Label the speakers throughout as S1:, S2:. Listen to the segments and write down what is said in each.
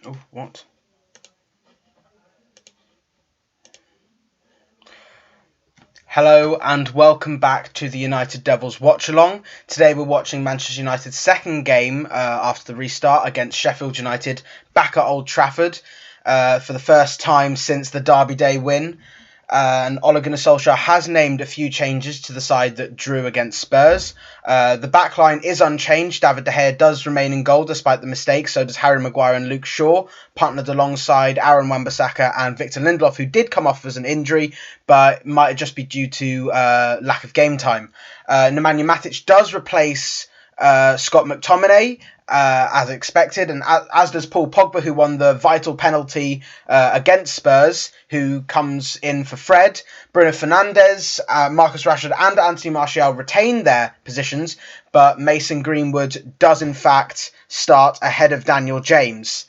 S1: Oh, what? Hello and welcome back to the United Devils Watchalong. Today we're watching Manchester United's second game after the restart against Sheffield United back at Old Trafford for the first time since the Derby Day win. And Ole Gunnar Solskjaer has named a few changes to the side that drew against Spurs. The backline is unchanged. David De Gea does remain in goal despite the mistakes. So does Harry Maguire and Luke Shaw, partnered alongside Aaron Wan-Bissaka and Victor Lindelof, who did come off as an injury, but might just be due to lack of game time. Nemanja Matic does replace Scott McTominay, as expected, and as does Paul Pogba, who won the vital penalty against Spurs, who comes in for Fred. Bruno Fernandes, Marcus Rashford and Anthony Martial retain their positions, but Mason Greenwood does in fact start ahead of Daniel James.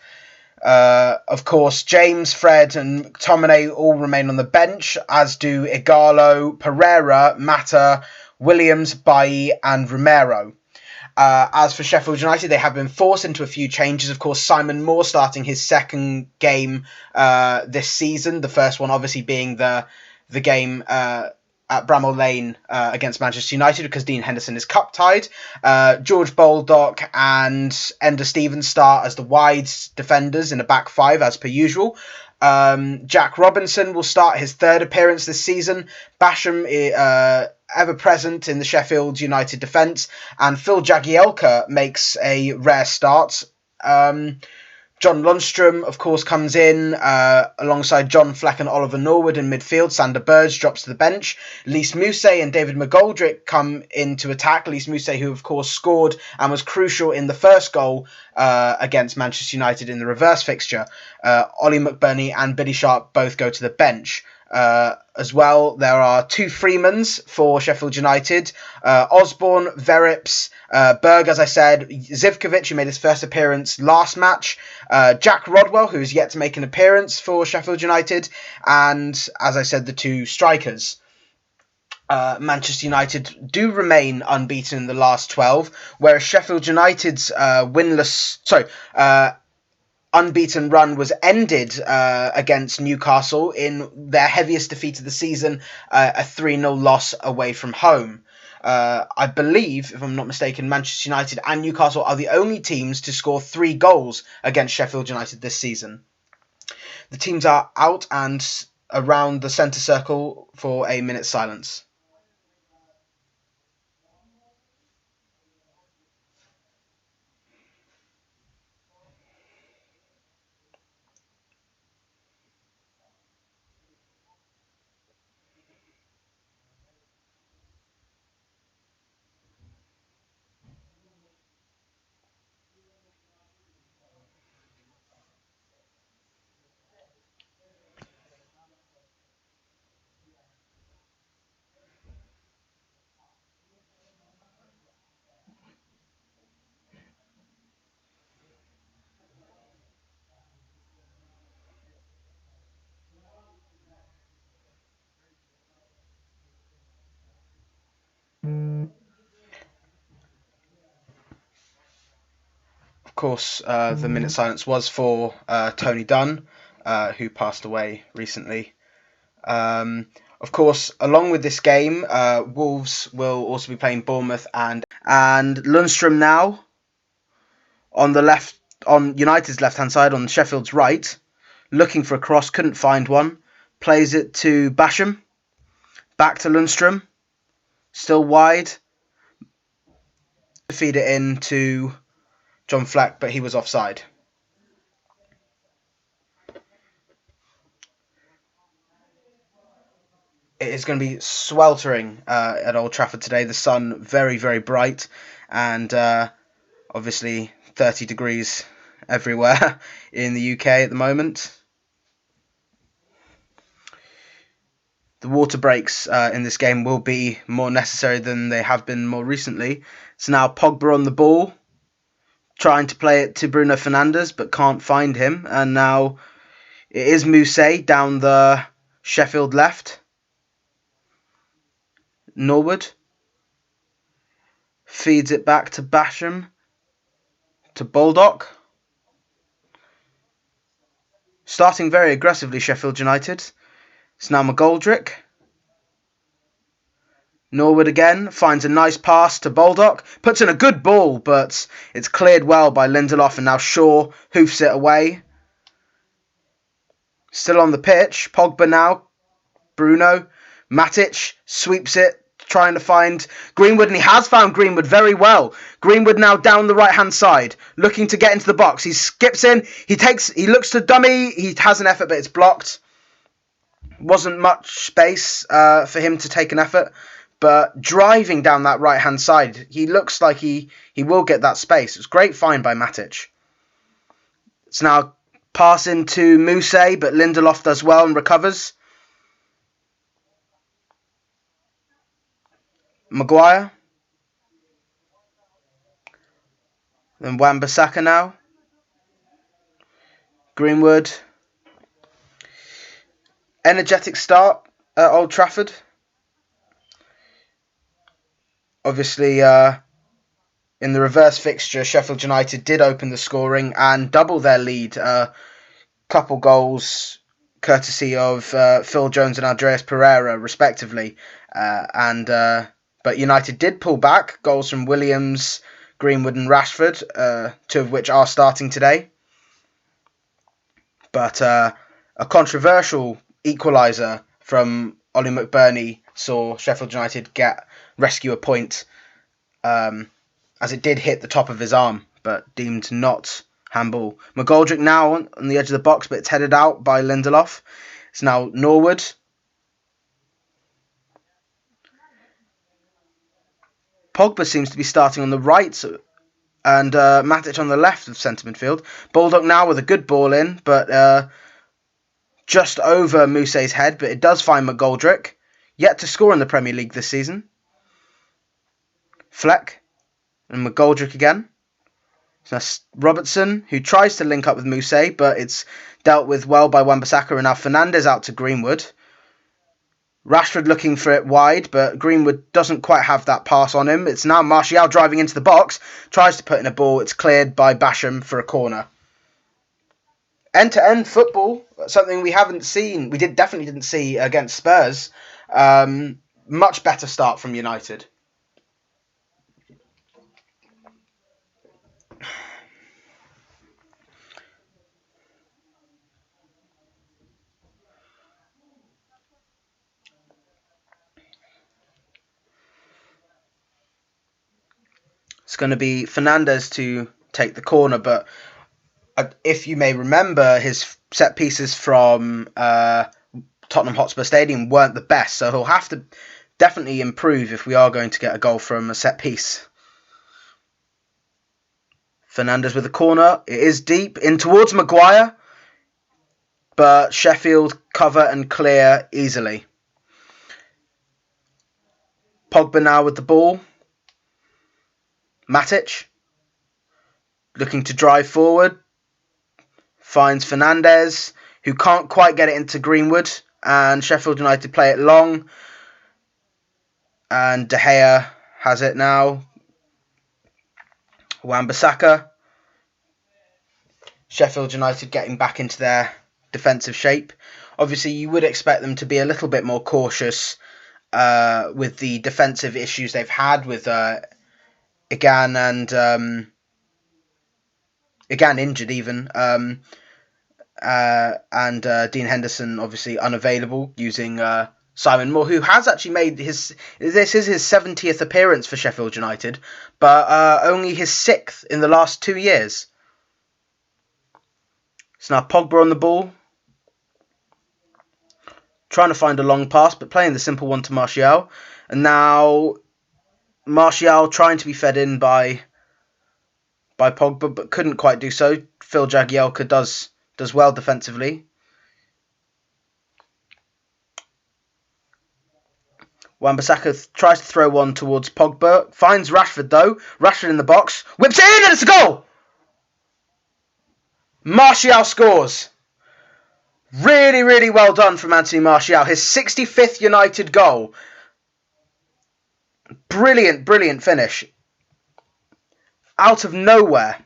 S1: Of course, James, Fred and McTominay all remain on the bench, as do Igalo, Pereira, Mata, Williams, Bailly and Romero. As for Sheffield United, they have been forced into a few changes. Of course, Simon Moore starting his second game this season. The first one obviously being the game at Bramall Lane against Manchester United, because Dean Henderson is cup tied. George Baldock and Ender Stevens start as the wide defenders in a back five as per usual. Jack Robinson will start his third appearance this season. Basham ever present in the Sheffield United defence, and Phil Jagielka makes a rare start. John Lundstrom, of course, comes in alongside John Fleck and Oliver Norwood in midfield. Sander Berge drops to the bench. Lys Mousset and David McGoldrick come in to attack. Lys Mousset, who, of course, scored and was crucial in the first goal against Manchester United in the reverse fixture. Ollie McBurney and Billy Sharp both go to the bench. As well, there are two Freemans for Sheffield United. Osborne, Verips, Berg, as I said, Zivkovic, who made his first appearance last match, Jack Rodwell, who is yet to make an appearance for Sheffield United, and, as I said, the two strikers. Manchester United do remain unbeaten in the last 12, whereas Sheffield United's unbeaten run was ended against Newcastle in their heaviest defeat of the season, a 3-0 loss away from home. I believe, if I'm not mistaken, Manchester United and Newcastle are the only teams to score 3 goals against Sheffield United this season. The teams are out and around the centre circle for a minute's silence. Of course, the minute silence was for Tony Dunn, who passed away recently. Of course, along with this game, Wolves will also be playing Bournemouth and Lundstrom now on the left, on United's left-hand side, on Sheffield's right, looking for a cross, couldn't find one. Plays it to Basham, back to Lundstrom, still wide. Feed it in to John Fleck, but he was offside. It is going to be sweltering at Old Trafford today. The sun very, very bright, and obviously 30 degrees everywhere in the UK at the moment. The water breaks in this game will be more necessary than they have been more recently. So now Pogba on the ball, trying to play it to Bruno Fernandes, but can't find him. And now it is Mousset down the Sheffield left. Norwood feeds it back to Basham, to Baldock. Starting very aggressively, Sheffield United. It's now McGoldrick. Norwood again, finds a nice pass to Baldock, puts in a good ball, but it's cleared well by Lindelof, and now Shaw hoofs it away. Still on the pitch, Pogba now, Bruno, Matic sweeps it, trying to find Greenwood, and he has found Greenwood very well. Greenwood now down the right-hand side, looking to get into the box. He skips in, he looks to dummy, he has an effort, but it's blocked. Wasn't much space for him to take an effort. But driving down that right-hand side, he looks like he will get that space. It's a great find by Matic. It's now pass into Muse, but Lindelof does well and recovers. Maguire. Then Wan-Bissaka now. Greenwood. Energetic start at Old Trafford. Obviously, in the reverse fixture, Sheffield United did open the scoring and double their lead. Couple goals courtesy of Phil Jones and Andreas Pereira, respectively. But United did pull back. Goals from Williams, Greenwood and Rashford, two of which are starting today. But a controversial equaliser from Ollie McBurney saw Sheffield United rescue a point, as it did hit the top of his arm, but deemed not handball. McGoldrick now on the edge of the box, but it's headed out by Lindelof. It's now Norwood. Pogba seems to be starting on the right, and Matic on the left of centre midfield. Baldock now with a good ball in, but just over Muse's head, but it does find McGoldrick, yet to score in the Premier League this season. Fleck and McGoldrick again. So that's Robertson, who tries to link up with Muse, but it's dealt with well by Wan-Bissaka, and now Fernandes out to Greenwood. Rashford looking for it wide, but Greenwood doesn't quite have that pass on him. It's now Martial driving into the box, tries to put in a ball. It's cleared by Basham for a corner. End-to-end football, something we haven't seen. We definitely didn't see against Spurs. Much better start from United. It's going to be Fernandes to take the corner, but if you may remember, his set pieces from Tottenham Hotspur Stadium weren't the best, so he'll have to definitely improve if we are going to get a goal from a set piece. Fernandes with a corner. It is deep in towards Maguire, but Sheffield cover and clear easily. Pogba now with the ball. Matic looking to drive forward. Finds Fernandes, who can't quite get it into Greenwood, and Sheffield United play it long. And De Gea has it now. Wan-Bissaka. Sheffield United getting back into their defensive shape. Obviously, you would expect them to be a little bit more cautious with the defensive issues they've had with Egan and Egan injured even. And Dean Henderson obviously unavailable, using Simon Moore, who has actually made this is his 70th appearance for Sheffield United, but only his 6th in the last 2 years. So now Pogba on the ball, trying to find a long pass, but playing the simple one to Martial. And now Martial trying to be fed in by Pogba, but couldn't quite do so. Phil Jagielka does well defensively. Wan-Bissaka tries to throw one towards Pogba. Finds Rashford though. Rashford in the box. Whips it in and it's a goal! Martial scores. Really, really well done from Anthony Martial. His 65th United goal. Brilliant, brilliant finish. Out of nowhere.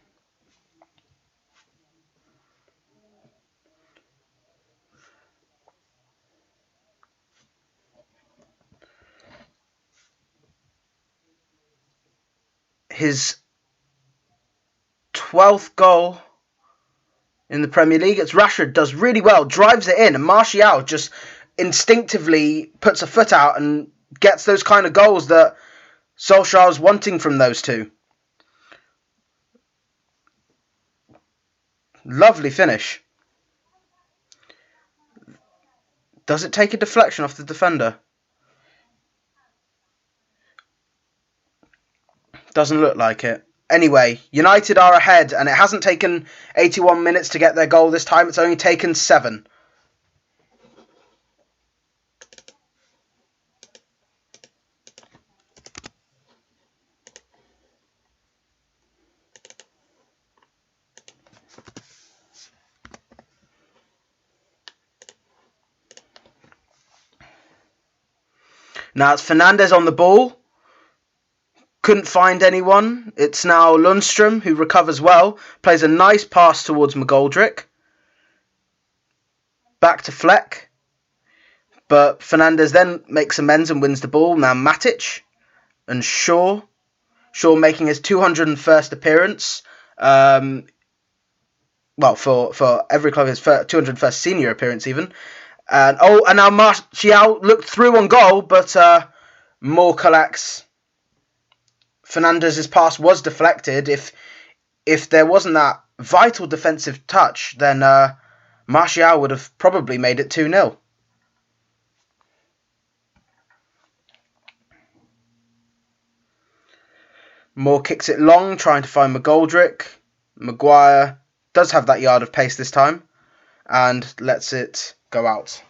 S1: his 12th goal in the Premier League. It's Rashford, does really well, drives it in, and Martial just instinctively puts a foot out and gets those kind of goals that Solskjaer was wanting from those two. Lovely finish. Does it take a deflection off the defender? Doesn't look like it. Anyway, United are ahead, and it hasn't taken 81 minutes to get their goal this time. It's only taken 7. Now it's Fernandes on the ball. Couldn't find anyone. It's now Lundstrom who recovers well. Plays a nice pass towards McGoldrick. Back to Fleck. But Fernandes then makes amends and wins the ball. Now Matic and Shaw. Shaw making his 201st appearance. For every club, his 201st senior appearance even. And now Martial looked through on goal, but Moore collects. Fernandes' pass was deflected. If there wasn't that vital defensive touch, then Martial would have probably made it 2-0. Moore kicks it long, trying to find McGoldrick. Maguire does have that yard of pace this time, and lets it go out.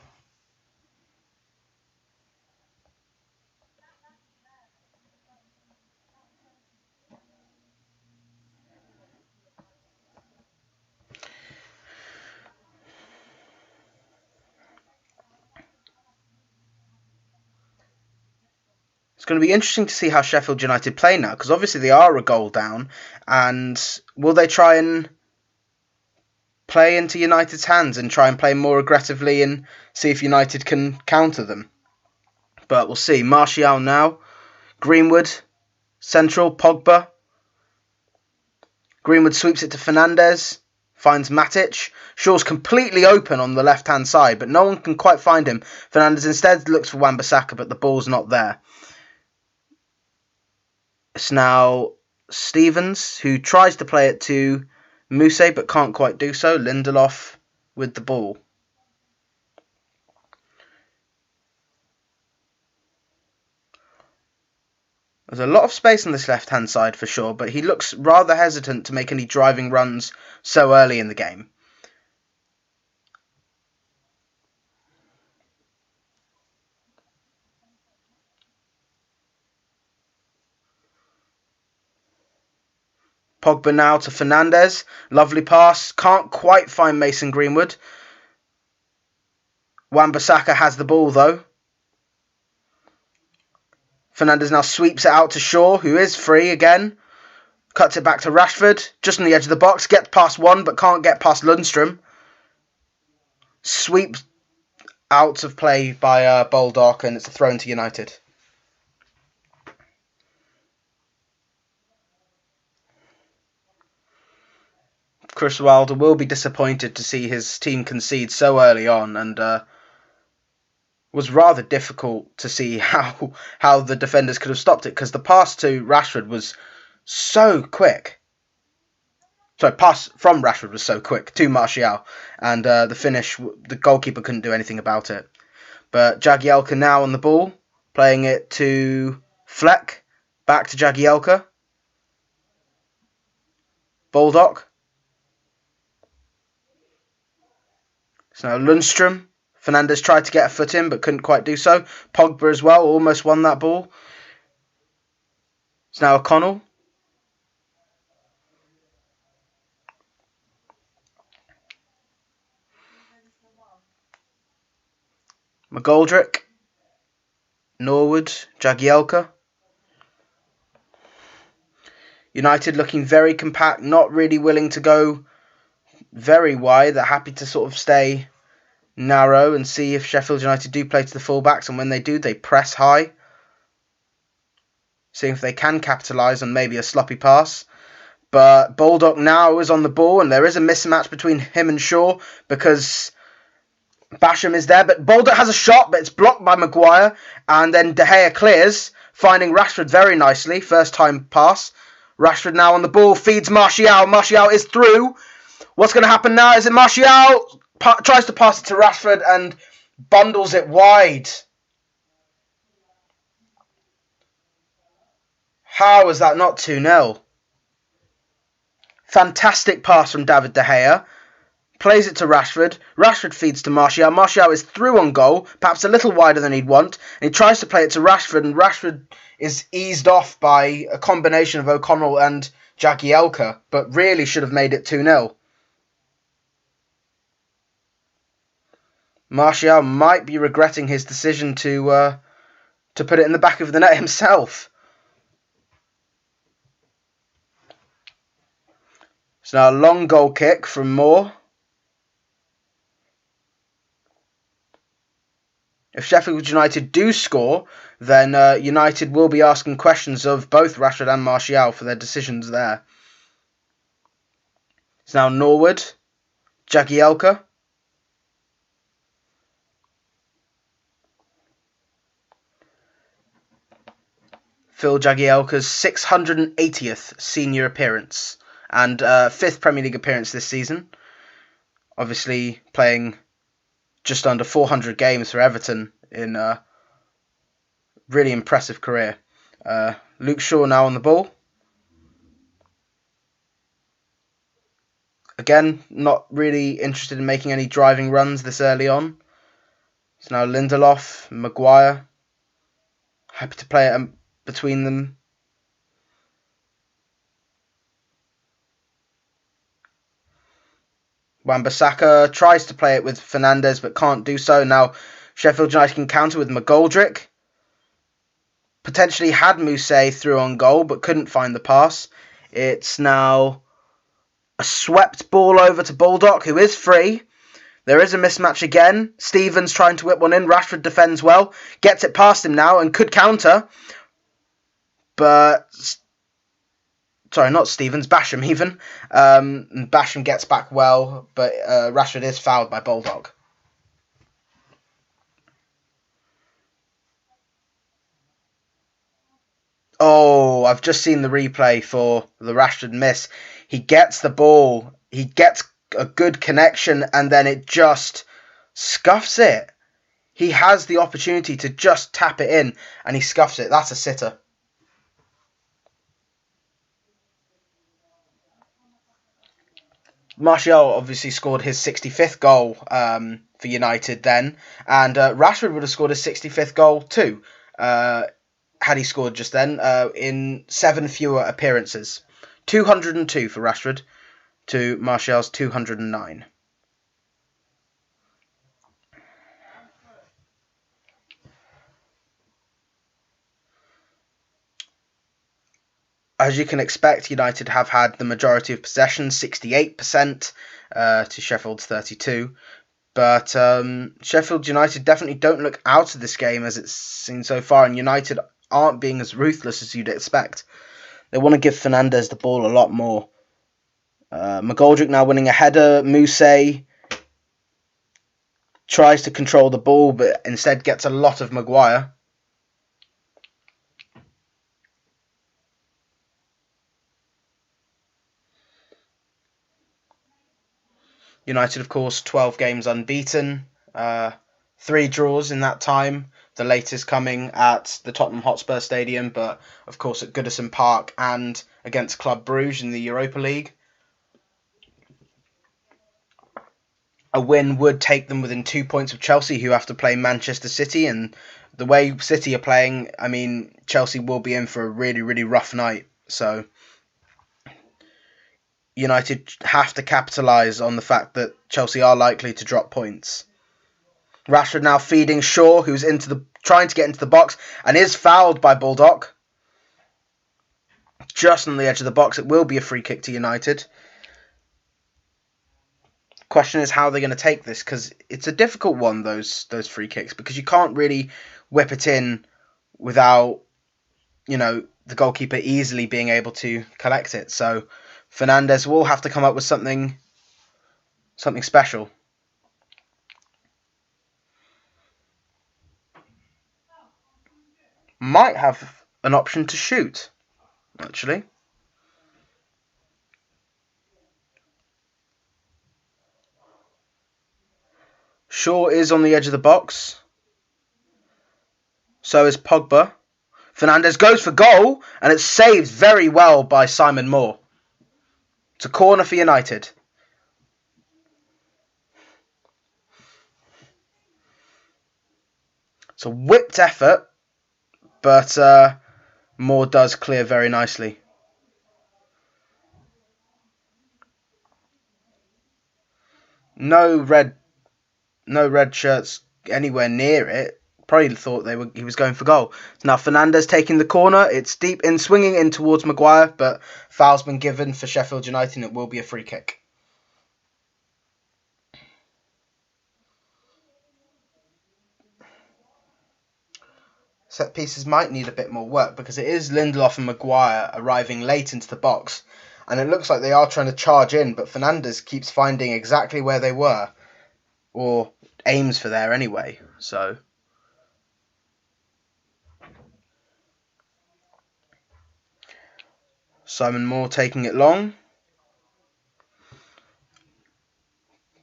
S1: It's going to be interesting to see how Sheffield United play now, because obviously they are a goal down, and will they try and play into United's hands and try and play more aggressively and see if United can counter them? But we'll see. Martial now. Greenwood. Central. Pogba. Greenwood sweeps it to Fernandes. Finds Matic. Shaw's completely open on the left-hand side, but no one can quite find him. Fernandes instead looks for Wan-Bissaka, but the ball's not there. It's now Stevens, who tries to play it to Muse, but can't quite do so. Lindelof with the ball. There's a lot of space on this left-hand side for sure, but he looks rather hesitant to make any driving runs so early in the game. Pogba now to Fernandes. Lovely pass. Can't quite find Mason Greenwood. Wan-Bissaka has the ball though. Fernandes now sweeps it out to Shaw, who is free again. Cuts it back to Rashford. Just on the edge of the box. Gets past one, but can't get past Lundstrom. Sweep out of play by Baldock, and it's a throw to United. Chris Wilder will be disappointed to see his team concede so early on, and was rather difficult to see how the defenders could have stopped it, because the pass to Rashford was so quick. Sorry, pass from Rashford was so quick to Martial, and the finish, the goalkeeper couldn't do anything about it. But Jagielka now on the ball, playing it to Fleck, back to Jagielka. Baldock. So now Lundstrom. Fernandes tried to get a foot in, but couldn't quite do so. Pogba as well, almost won that ball. It's now O'Connell. McGoldrick. Norwood. Jagielka. United looking very compact, not really willing to go very wide. They're happy to sort of stay narrow and see if Sheffield United do play to the fullbacks, and when they do, they press high. seeing if they can capitalise on maybe a sloppy pass. But Baldock now is on the ball, and there is a mismatch between him and Shaw because Basham is there. But Baldock has a shot, but it's blocked by Maguire, and then De Gea clears, finding Rashford very nicely. First time pass. Rashford now on the ball, feeds Martial. Martial is through. What's going to happen now? Is it Martial? Tries to pass it to Rashford and bundles it wide. How is that not 2-0? Fantastic pass from David De Gea. Plays it to Rashford. Rashford feeds to Martial. Martial is through on goal, perhaps a little wider than he'd want. And he tries to play it to Rashford, and Rashford is eased off by a combination of O'Connell and Jagielka, but really should have made it 2-0. Martial might be regretting his decision to put it in the back of the net himself. So now a long goal kick from Moore. If Sheffield United do score, then United will be asking questions of both Rashford and Martial for their decisions there. It's now Norwood, Jagielka. Phil Jagielka's 680th senior appearance and 5th Premier League appearance this season. Obviously playing just under 400 games for Everton in a really impressive career. Luke Shaw now on the ball. Again, not really interested in making any driving runs this early on. So now Lindelof, Maguire. Happy to play it between them. Wan-Bissaka tries to play it with Fernandes but can't do so. Now Sheffield United can counter with McGoldrick. Potentially had Mousset through on goal but couldn't find the pass. It's now a swept ball over to Baldock, who is free. There is a mismatch again. Stevens trying to whip one in. Rashford defends well. Gets it past him now and could counter. But sorry, not Stevens, Basham even. Basham gets back well, but Rashford is fouled by Baldock. Oh, I've just seen the replay for the Rashford miss. He gets the ball, he gets a good connection, and then it just scuffs it. He has the opportunity to just tap it in, and he scuffs it. That's a sitter. Martial obviously scored his 65th goal for United then, and Rashford would have scored his 65th goal too, had he scored just then, in 7 fewer appearances. 202 for Rashford to Martial's 209. As you can expect, United have had the majority of possession, 68% to Sheffield's 32%. But Sheffield United definitely don't look out of this game as it's seen so far, and United aren't being as ruthless as you'd expect. They want to give Fernandes the ball a lot more. McGoldrick now winning a header. Mousset tries to control the ball, but instead gets a lot of Maguire. United, of course, 12 games unbeaten, 3 draws in that time, the latest coming at the Tottenham Hotspur Stadium, but of course at Goodison Park and against Club Brugge in the Europa League. A win would take them within 2 points of Chelsea, who have to play Manchester City, and the way City are playing, I mean, Chelsea will be in for a really, really rough night, so United have to capitalise on the fact that Chelsea are likely to drop points. Rashford now feeding Shaw, who's trying to get into the box and is fouled by Baldock. Just on the edge of the box. It will be a free kick to United. Question is how they're going to take this, because it's a difficult one, those free kicks, because you can't really whip it in without, the goalkeeper easily being able to collect it. So Fernandes will have to come up with something special. Might have an option to shoot, actually. Shaw is on the edge of the box. So is Pogba. Fernandes goes for goal, and it's saved very well by Simon Moore. It's a corner for United. It's a whipped effort, but Moore does clear very nicely. No red shirts anywhere near it. Probably thought he was going for goal. So now Fernandes taking the corner. It's deep in, swinging in towards Maguire, but foul's been given for Sheffield United, and it will be a free kick. Set pieces might need a bit more work because it is Lindelof and Maguire arriving late into the box, and it looks like they are trying to charge in, but Fernandes keeps finding exactly where they were, or aims for there anyway. So Simon Moore taking it long.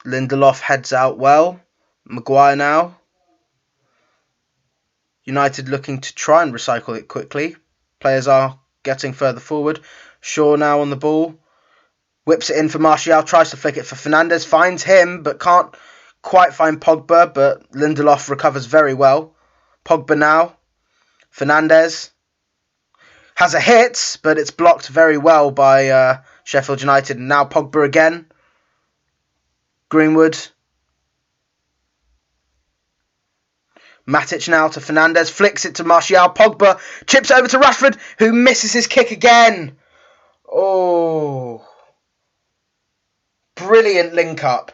S1: Lindelof heads out well. Maguire now. United looking to try and recycle it quickly. Players are getting further forward. Shaw now on the ball. Whips it in for Martial. Tries to flick it for Fernandes. Finds him, but can't quite find Pogba. But Lindelof recovers very well. Pogba now. Fernandes has a hit, but it's blocked very well by Sheffield United. And now Pogba again. Greenwood. Matic now to Fernandes. Flicks it to Martial. Pogba chips over to Rashford, who misses his kick again. Oh. Brilliant link-up.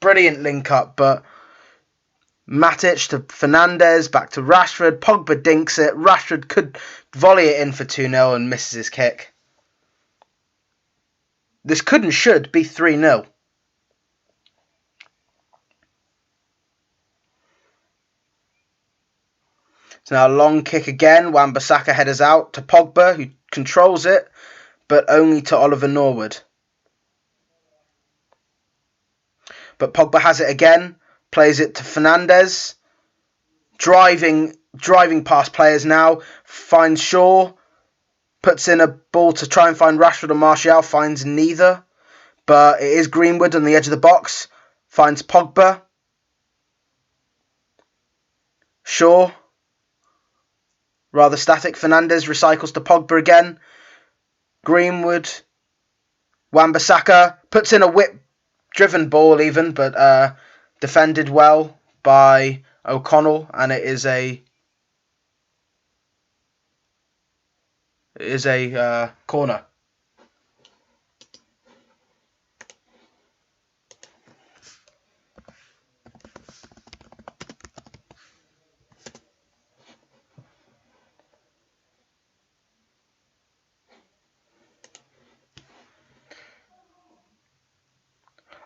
S1: But Matic to Fernandes, back to Rashford. Pogba dinks it. Rashford could volley it in for 2-0 and misses his kick. This could and should be 3-0. So now a long kick again. Wan-Bissaka headers out to Pogba, who controls it, but only to Oliver Norwood. But Pogba has it again. Plays it to Fernandes. Driving past players now. Finds Shaw. Puts in a ball to try and find Rashford or Martial. Finds neither. But it is Greenwood on the edge of the box. Finds Pogba. Shaw. Rather static. Fernandes recycles to Pogba again. Greenwood. Wan-Bissaka puts in a whip-driven ball even, but defended well by O'Connell, and it is a corner.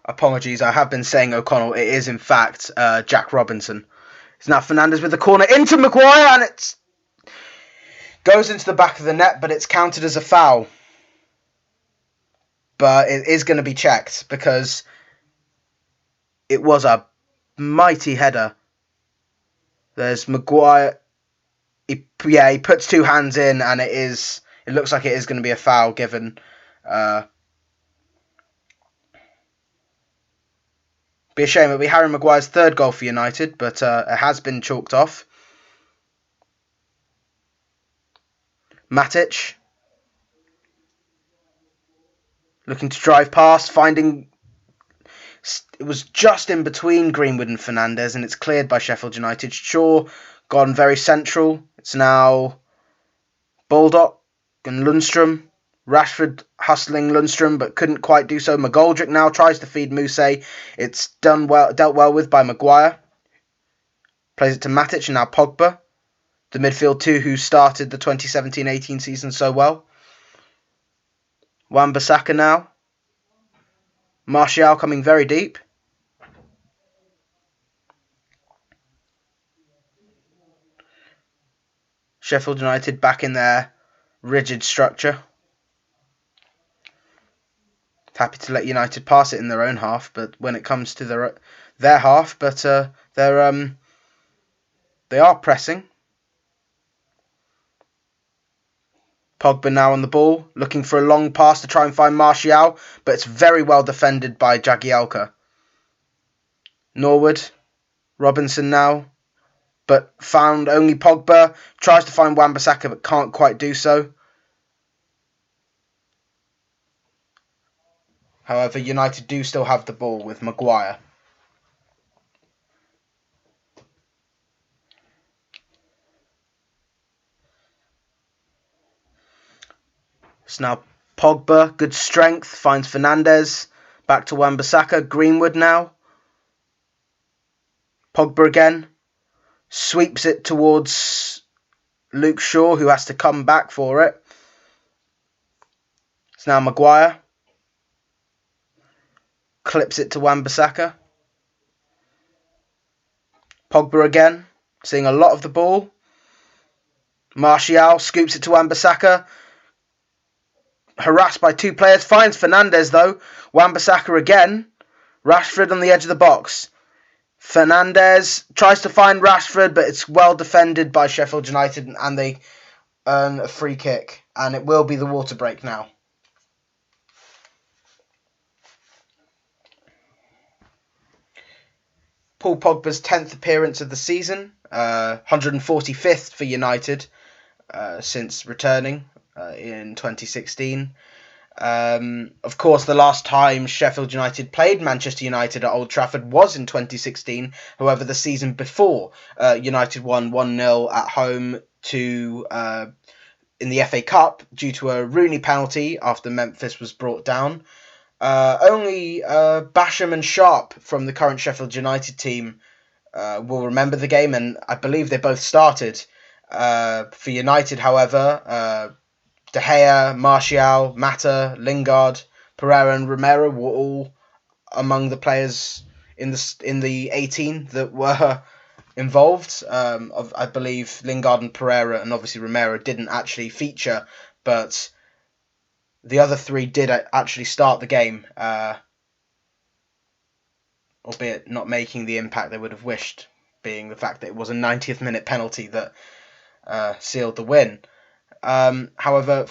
S1: Apologies, I have been saying O'Connell. It is, in fact, Jack Robinson. It's now Fernandes with the corner into Maguire, and it goes into the back of the net, but it's counted as a foul. But it is going to be checked because it was a mighty header. There's Maguire. He puts two hands in, and it looks like it is going to be a foul given. Be a shame. It'll be Harry Maguire's third goal for United, but it has been chalked off. Matic. Looking to drive past, finding... It was just in between Greenwood and Fernandes, and it's cleared by Sheffield United. Shaw gone very central. It's now Baldock and Lundstram. Rashford hustling Lundstram, but couldn't quite do so. McGoldrick now tries to feed Mousset. It's dealt well with by Maguire. Plays it to Matic, and now Pogba. The midfield two who started the 2017-18 season so well. Wan-Bissaka now. Martial coming very deep. Sheffield United back in their rigid structure. Happy to let United pass it in their own half, but when it comes to their half, but they are pressing. Pogba now on the ball, looking for a long pass to try and find Martial, but it's very well defended by Jagielka. Norwood, Robinson now, but found only Pogba. Tries to find Wan-Bissaka, but can't quite do so. However, United do still have the ball with Maguire. So now Pogba, good strength, finds Fernandes. Back to Wan-Bissaka. Greenwood now. Pogba again. Sweeps it towards Luke Shaw, who has to come back for it. It's now Maguire. Clips it to Wan-Bissaka. Pogba again, seeing a lot of the ball. Martial scoops it to Wan-Bissaka. Harassed by two players, finds Fernandes though. Wan-Bissaka again. Rashford on the edge of the box. Fernandes tries to find Rashford, but it's well defended by Sheffield United, and they earn a free kick. And it will be the water break now. Paul Pogba's 10th appearance of the season, 145th for United since returning in 2016. Of course, the last time Sheffield United played Manchester United at Old Trafford was in 2016. However, the season before, United won 1-0 at home in the FA Cup due to a Rooney penalty after Memphis was brought down. Only Basham and Sharp from the current Sheffield United team will remember the game, and I believe they both started. For United, however, De Gea, Martial, Mata, Lingard, Pereira and Romero were all among the players in the 18 that were involved. I believe Lingard and Pereira and obviously Romero didn't actually feature, but the other three did actually start the game, albeit not making the impact they would have wished, being the fact that it was a 90th minute penalty that sealed the win. However,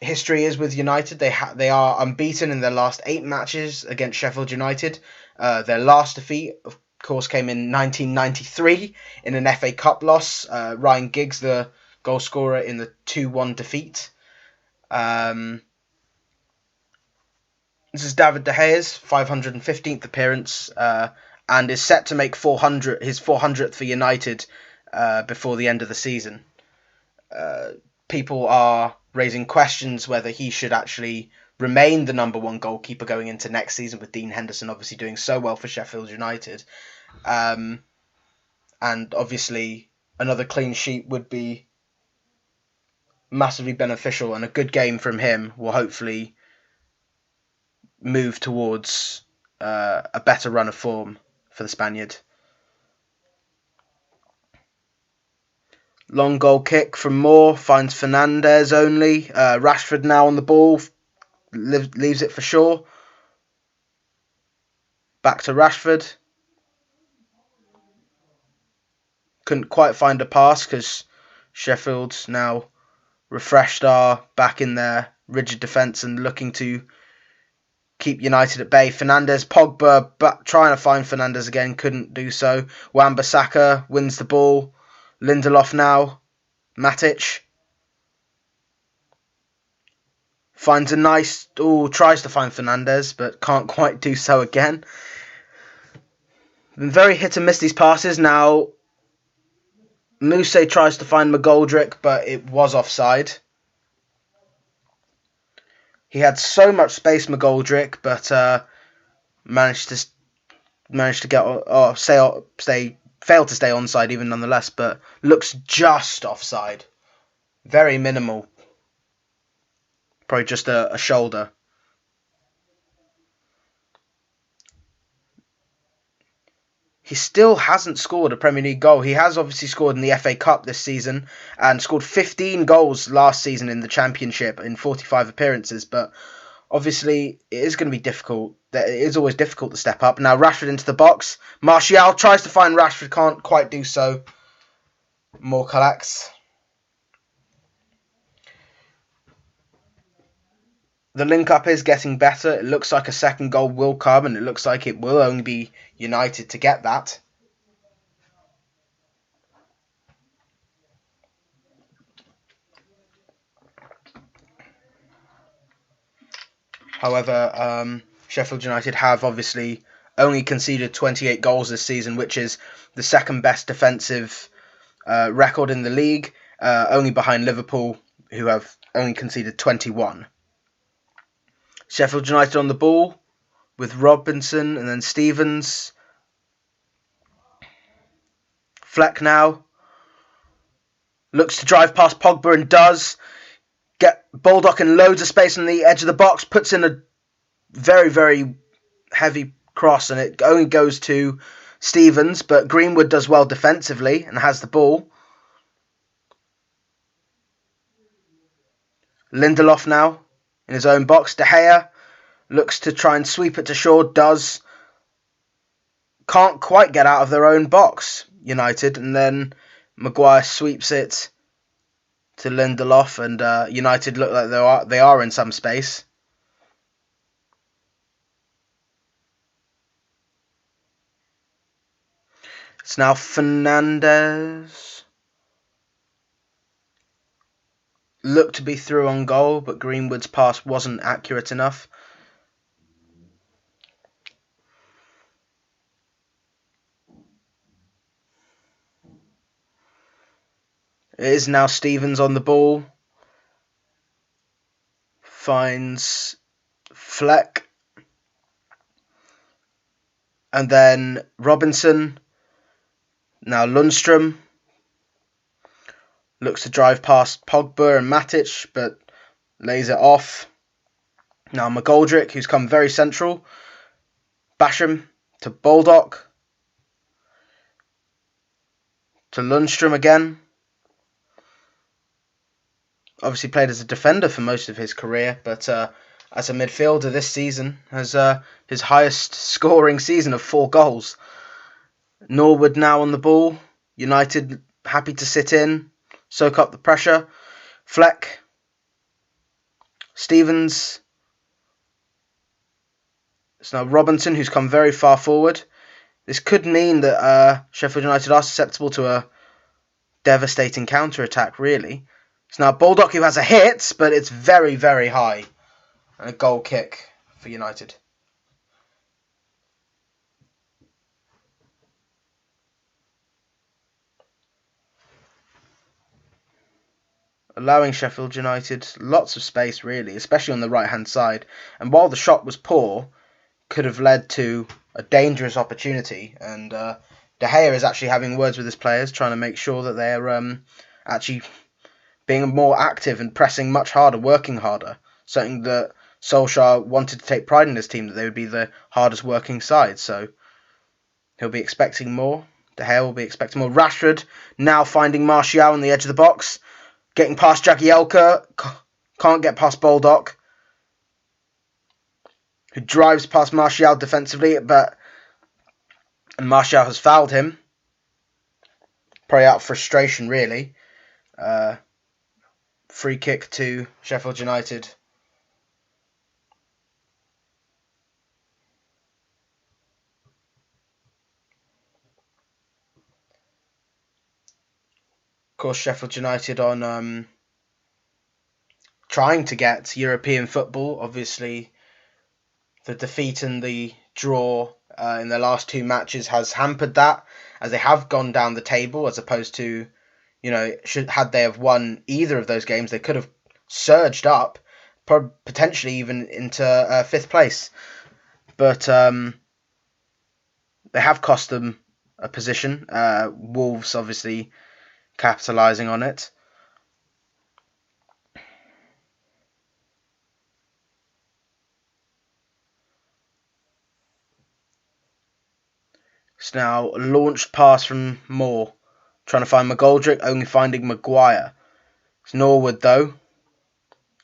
S1: history is with United. They are unbeaten in their last 8 matches against Sheffield United. Their last defeat, of course, came in 1993 in an FA Cup loss. Ryan Giggs, the goal scorer in the 2-1 defeat. This is David De Gea's 515th appearance, and is set to make his 400th for United before the end of the season. People are raising questions whether he should actually remain the number one goalkeeper going into next season, with Dean Henderson obviously doing so well for Sheffield United. And obviously another clean sheet would be massively beneficial, and a good game from him will hopefully move towards a better run of form for the Spaniard. Long goal kick from Moore, finds Fernandes only. Rashford now on the ball, leaves it for Shaw. Back to Rashford. Couldn't quite find a pass because Sheffield now refreshed are back in their rigid defence and looking to keep United at bay. Fernandes, Pogba, but trying to find Fernandes again, couldn't do so. Wan-Bissaka wins the ball. Lindelof now. Matic finds a nice... tries to find Fernandes, but can't quite do so again. Been very hit and miss these passes. Now, Mousse tries to find McGoldrick, but it was offside. He had so much space, McGoldrick, but managed to stay failed to stay onside even nonetheless, but looks just offside. Very minimal. Probably just a shoulder. He still hasn't scored a Premier League goal. He has obviously scored in the FA Cup this season and scored 15 goals last season in the Championship in 45 appearances, but obviously it is going to be difficult. It is always difficult to step up. Now Rashford into the box. Martial tries to find Rashford, can't quite do so. More collects. The link-up is getting better. It looks like a second goal will come, and it looks like it will only be United to get that. However, Sheffield United have obviously only conceded 28 goals this season, which is the second best defensive record in the league, only behind Liverpool, who have only conceded 21. Sheffield United on the ball with Robinson and then Stevens. Fleck now looks to drive past Pogba and does. Get Baldock in loads of space on the edge of the box, puts in a very, very heavy cross, and it only goes to Stevens, but Greenwood does well defensively and has the ball. Lindelof now in his own box. De Gea looks to try and sweep it to Shaw, does. Can't quite get out of their own box, United, and then Maguire sweeps it to Lindelof, and United look like they are in some space. It's now Fernandes. Looked to be through on goal, but Greenwood's pass wasn't accurate enough. It is now Stevens on the ball. Finds Fleck. And then Robinson. Now Lundstrom. Looks to drive past Pogba and Matic, but lays it off. Now McGoldrick, who's come very central. Basham to Baldock. To Lundstrom again. Obviously played as a defender for most of his career, but as a midfielder this season has his highest scoring season of 4 goals. Norwood now on the ball. United happy to sit in, soak up the pressure. Fleck. Stevens. It's now Robinson, who's come very far forward. This could mean that Sheffield United are susceptible to a devastating counter-attack, really. It's now Baldock who has a hit, but it's very, very high. And a goal kick for United. Allowing Sheffield United lots of space, really, especially on the right-hand side. And while the shot was poor, could have led to a dangerous opportunity. And De Gea is actually having words with his players, trying to make sure that they're actually being more active and pressing much harder, working harder. Something that Solskjaer wanted to take pride in his team, that they would be the hardest working side. So he'll be expecting more. De Gea will be expecting more. Rashford now finding Martial on the edge of the box. Getting past Jagielka. Can't get past Baldock, who drives past Martial defensively, but Martial has fouled him. Probably out of frustration, really. Free kick to Sheffield United. Of course, Sheffield United on trying to get European football. Obviously, the defeat and the draw in their last 2 matches has hampered that, as they have gone down the table, as opposed to, had they have won either of those games, they could have surged up, potentially even into 5th place. But they have cost them a position. Wolves obviously capitalising on it. It's now a launched pass from Moore. Trying to find McGoldrick, only finding Maguire. It's Norwood though.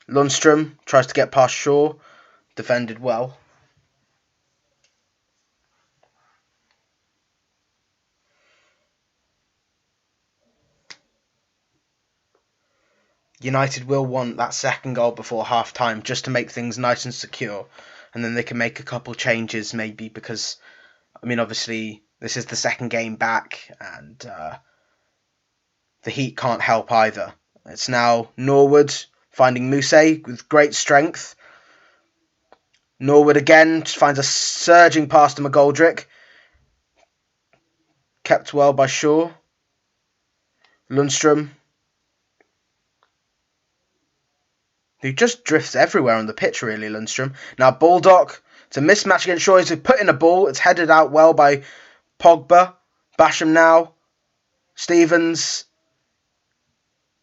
S1: Lundstrom tries to get past Shaw. Defended well. United will want that second goal before half time just to make things nice and secure. And then they can make a couple changes maybe because, I mean, obviously this is the second game back and the heat can't help either. It's now Norwood finding Mousset with great strength. Norwood again finds a surging pass to McGoldrick. Kept well by Shaw. Lundstrom, who just drifts everywhere on the pitch, really, Lundstrom. Now Baldock, it's a mismatch against Shaw. He's put in a ball. It's headed out well by Pogba. Basham now. Stevens.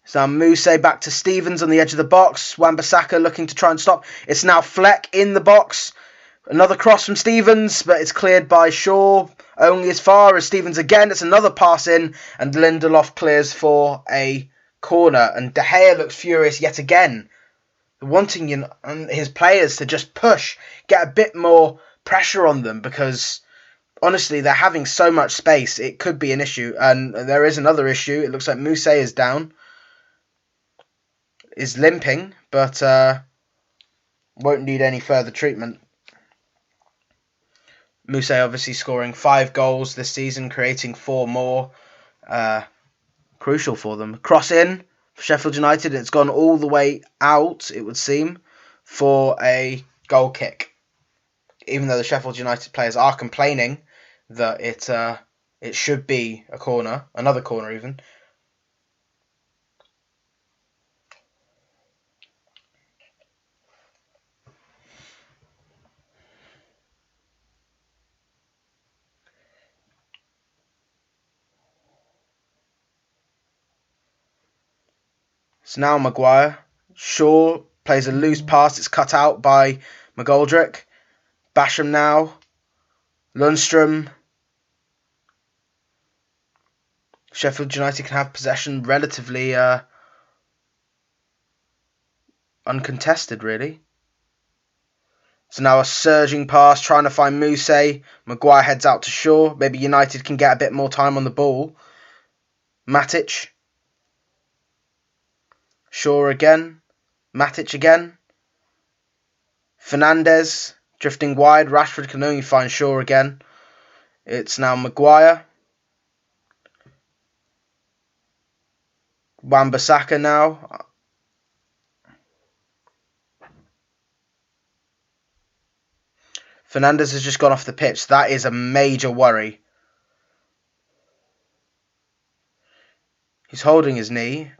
S1: It's now Mousset back to Stevens on the edge of the box. Wan-Bissaka looking to try and stop. It's now Fleck in the box. Another cross from Stevens, but it's cleared by Shaw. Only as far as Stevens again. It's another pass in, and Lindelof clears for a corner. And De Gea looks furious yet again, wanting his players to just push, get a bit more pressure on them, because honestly, they're having so much space. It could be an issue, and there is another issue. It looks like Mousset is down, is limping, but won't need any further treatment. Mousset obviously scoring 5 goals this season, creating 4 more. Crucial for them. Cross in for Sheffield United. It's gone all the way out, it would seem, for a goal kick. Even though the Sheffield United players are complaining that it should be a corner, another corner even. It's now Maguire. Shaw plays a loose pass. It's cut out by McGoldrick. Basham now. Lundstrom. Sheffield United can have possession relatively uncontested, really. So now a surging pass, trying to find Mousset. Maguire heads out to Shaw. Maybe United can get a bit more time on the ball. Matic. Shaw again. Matic again. Fernandes drifting wide. Rashford can only find Shaw again. It's now Maguire. Wan-Bissaka now. Fernandes has just gone off the pitch. That is a major worry. He's holding his knee.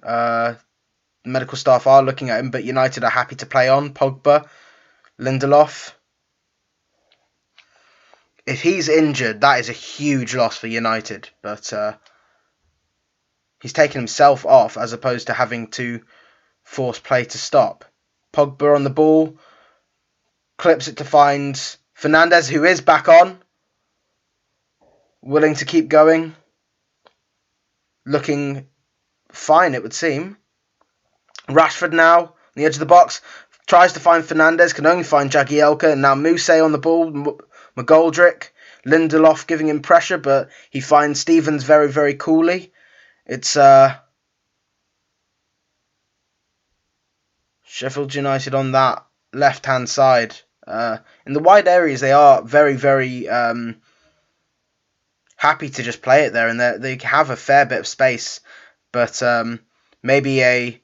S1: Medical staff are looking at him, but United are happy to play on. Pogba, Lindelof. If he's injured, that is a huge loss for United. But he's taken himself off as opposed to having to force play to stop. Pogba on the ball. Clips it to find Fernandes, who is back on. Willing to keep going. Looking fine, it would seem. Rashford now on the edge of the box. Tries to find Fernandes. Can only find Jagielka. And now Mousset on the ball. McGoldrick. Lindelof giving him pressure, but he finds Stevens very, very coolly. It's Sheffield United on that left-hand side. In the wide areas, they are very, very happy to just play it there, and they have a fair bit of space. But maybe a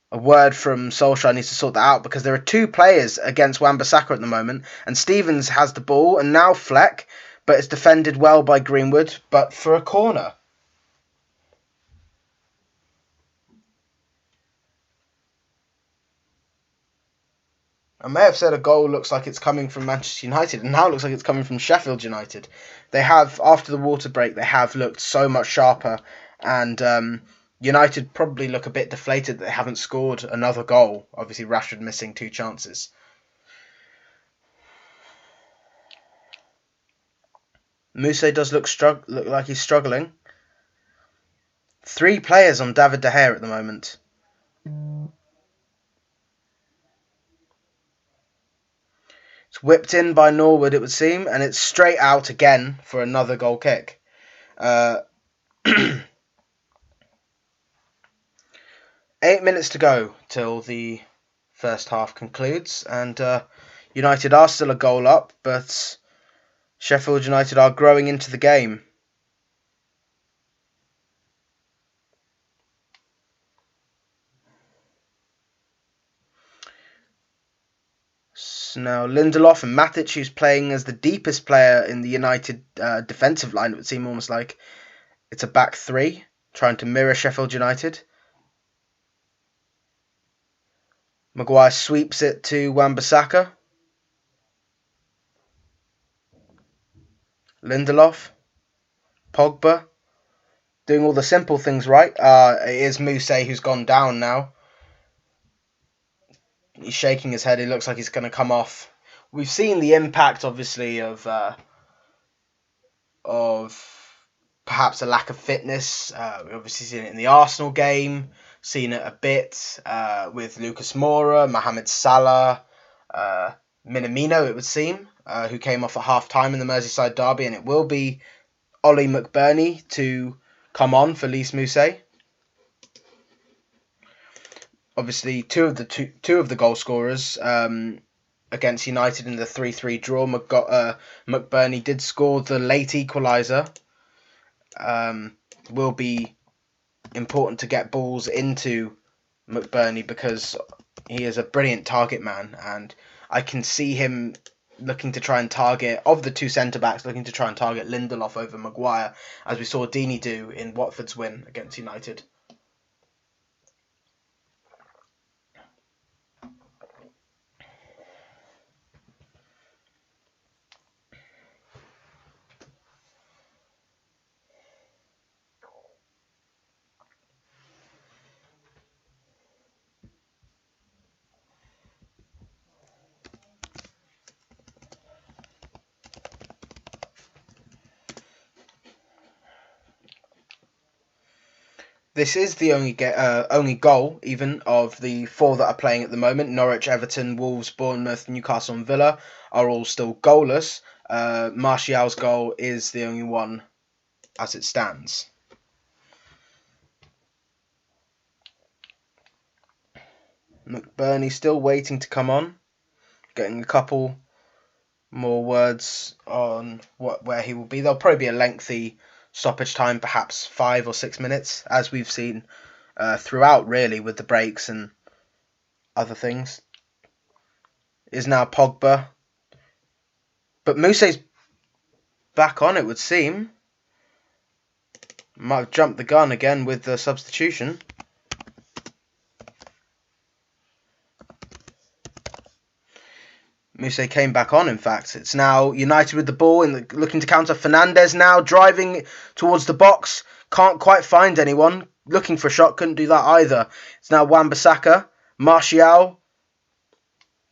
S1: word from Solskjaer needs to sort that out, because there are 2 players against Wan-Bissaka at the moment, and Stevens has the ball, and now Fleck, but it's defended well by Greenwood, but for a corner. I may have said a goal looks like it's coming from Manchester United, and now it looks like it's coming from Sheffield United. They have, after the water break, they have looked so much sharper, and United probably look a bit deflated that they haven't scored another goal. Obviously, Rashford missing 2 chances. Mousse does look like he's struggling. 3 players on David De Gea at the moment. It's whipped in by Norwood, it would seem, and it's straight out again for another goal kick. 8 minutes to go till the first half concludes, and United are still a goal up, but Sheffield United are growing into the game. So now Lindelof and Matic, who's playing as the deepest player in the United defensive line, it would seem almost like it's a back 3, trying to mirror Sheffield United. Maguire sweeps it to Wan-Bissaka. Lindelof. Pogba. Doing all the simple things right. It is Mousse who's gone down now. He's shaking his head. He looks like he's going to come off. We've seen the impact, obviously, of perhaps a lack of fitness. We've obviously seen it in the Arsenal game. Seen it a bit with Lucas Moura, Mohamed Salah, Minamino, it would seem, who came off at half-time in the Merseyside derby, and it will be Ollie McBurney to come on for Lys Mousset. Obviously, two of the goal scorers against United in the 3-3 draw. McBurney did score the late equaliser. Will be important to get balls into McBurney because he is a brilliant target man, and I can see him looking to try and target, of the 2 centre-backs, looking to try and target Lindelof over Maguire, as we saw Deeney do in Watford's win against United. This is the only goal, even, of the 4 that are playing at the moment. Norwich, Everton, Wolves, Bournemouth, Newcastle and Villa are all still goalless. Martial's goal is the only one as it stands. McBurney still waiting to come on. Getting a couple more words on where he will be. There'll probably be a lengthy stoppage time, perhaps 5 or 6 minutes, as we've seen throughout, really, with the breaks and other things. Is now Pogba. But Mousse's back on, it would seem. Might have jumped the gun again with the substitution. Mousse came back on, in fact. It's now United with the ball, looking to counter. Fernandes now driving towards the box. Can't quite find anyone. Looking for a shot, couldn't do that either. It's now Wan-Bissaka, Martial,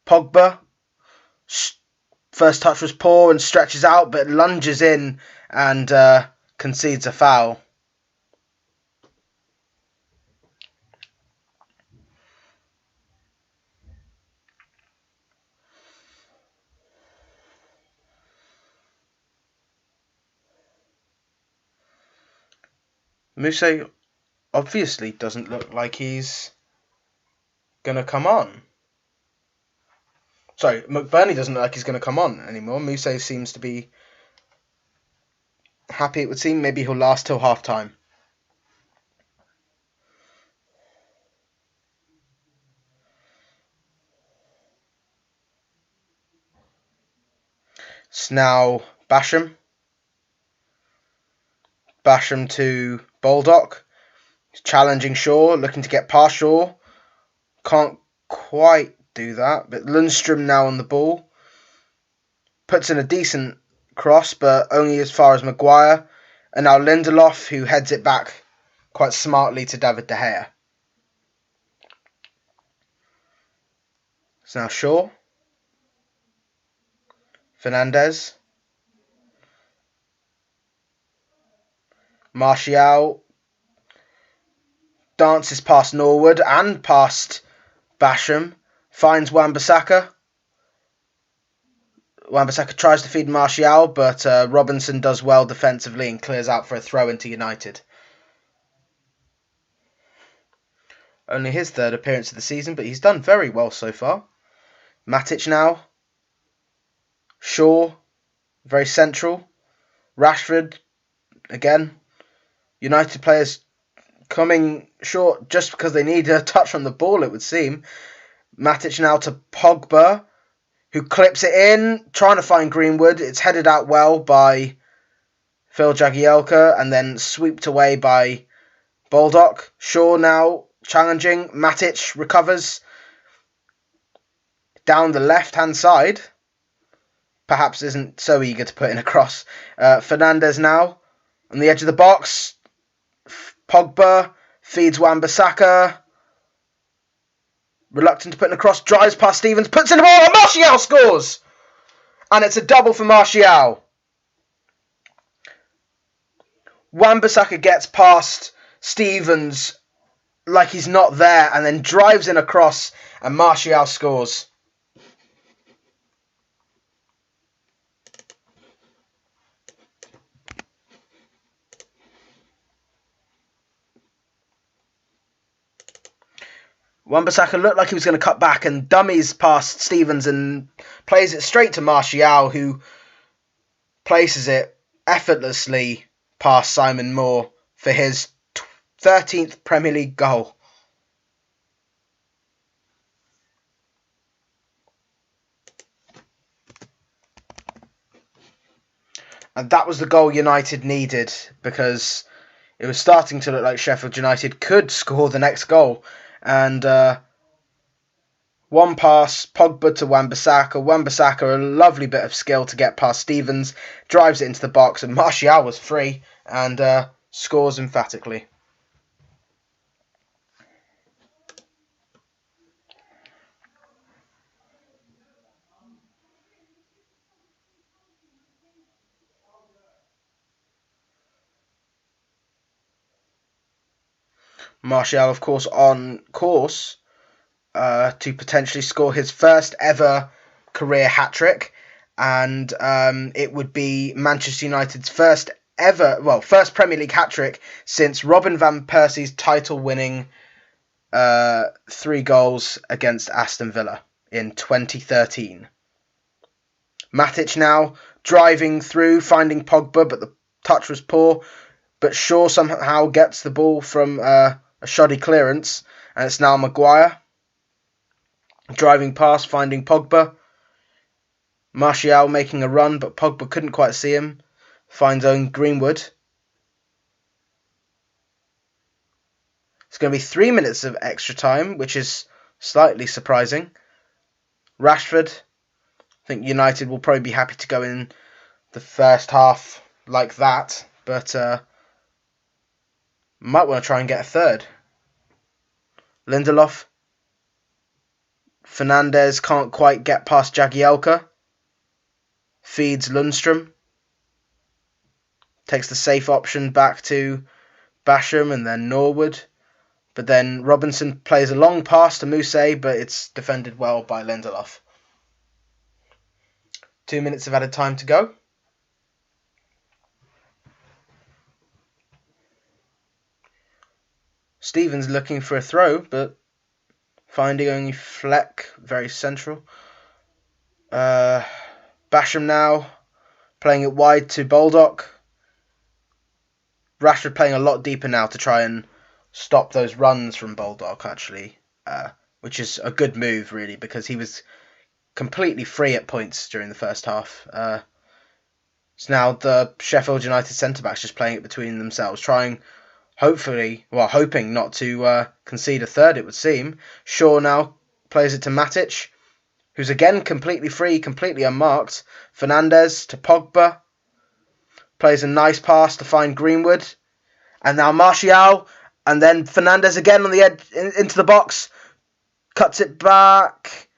S1: Pogba. First touch was poor and stretches out, but lunges in and concedes a foul. Mousse obviously doesn't look like he's going to come on. Sorry, McBurney doesn't look like he's going to come on anymore. Mousse seems to be happy, it would seem. Maybe he'll last till half-time. It's now Basham. Basham to Baldock. He's challenging Shaw, looking to get past Shaw. Can't quite do that. But Lundstrom now on the ball. Puts in a decent cross, but only as far as Maguire. And now Lindelof, who heads it back quite smartly to David De Gea. It's now Shaw. Fernandes. Martial dances past Norwood and past Basham. Finds Wan-Bissaka. Wan-Bissaka tries to feed Martial, but Robinson does well defensively and clears out for a throw into United. Only his third appearance of the season, but he's done very well so far. Matic now. Shaw, very central. Rashford, again. United players coming short just because they need a touch on the ball, it would seem. Matic now to Pogba, who clips it in, trying to find Greenwood. It's headed out well by Phil Jagielka and then swept away by Baldock. Shaw now challenging. Matic recovers down the left-hand side. Perhaps isn't so eager to put in a cross. Fernandes now on the edge of the box. Pogba feeds Wan-Bissaka. Reluctant to put in a cross, drives past Stevens, puts in the ball, and Martial scores! And it's a double for Martial. Wan-Bissaka gets past Stevens like he's not there, and then drives in a cross, and Martial scores. Wan-Bissaka looked like he was going to cut back and dummies past Stevens and plays it straight to Martial, who places it effortlessly past Simon Moore for his 13th Premier League goal. And that was the goal United needed, because it was starting to look like Sheffield United could score the next goal. And one pass, Pogba to Wan-Bissaka. Wan-Bissaka, a lovely bit of skill to get past Stevens, drives it into the box, and Martial was free and scores emphatically. Martial, of course, on course to potentially score his first ever career hat-trick, and it would be Manchester United's first Premier League hat-trick since Robin van Persie's title-winning 3 goals against Aston Villa in 2013. Matic now driving through, finding Pogba, but the touch was poor. But Shaw somehow gets the ball from a shoddy clearance, and it's now Maguire driving past, finding Pogba. Martial making a run, but Pogba couldn't quite see him. Finds own Greenwood. It's going to be 3 minutes of extra time, which is slightly surprising. Rashford. I think United will probably be happy to go in the first half like that, but might want to try and get a third. Lindelof. Fernandes can't quite get past Jagielka. Feeds Lundstrom. Takes the safe option back to Basham and then Norwood. But then Robinson plays a long pass to Mousse, but it's defended well by Lindelof. 2 minutes of added time to go. Stevens looking for a throw, but finding only Fleck, very central. Basham now, playing it wide to Baldock. Rashford playing a lot deeper now to try and stop those runs from Baldock, actually, which is a good move, really, because he was completely free at points during the first half. So now the Sheffield United centre-backs just playing it between themselves, hoping not to concede a third, it would seem. Shaw now Plays it to Matic, who's again completely free, completely unmarked. Fernandes to Pogba. Plays a nice pass to find Greenwood. And now Martial. And then Fernandes again on the edge into the box. Cuts it back.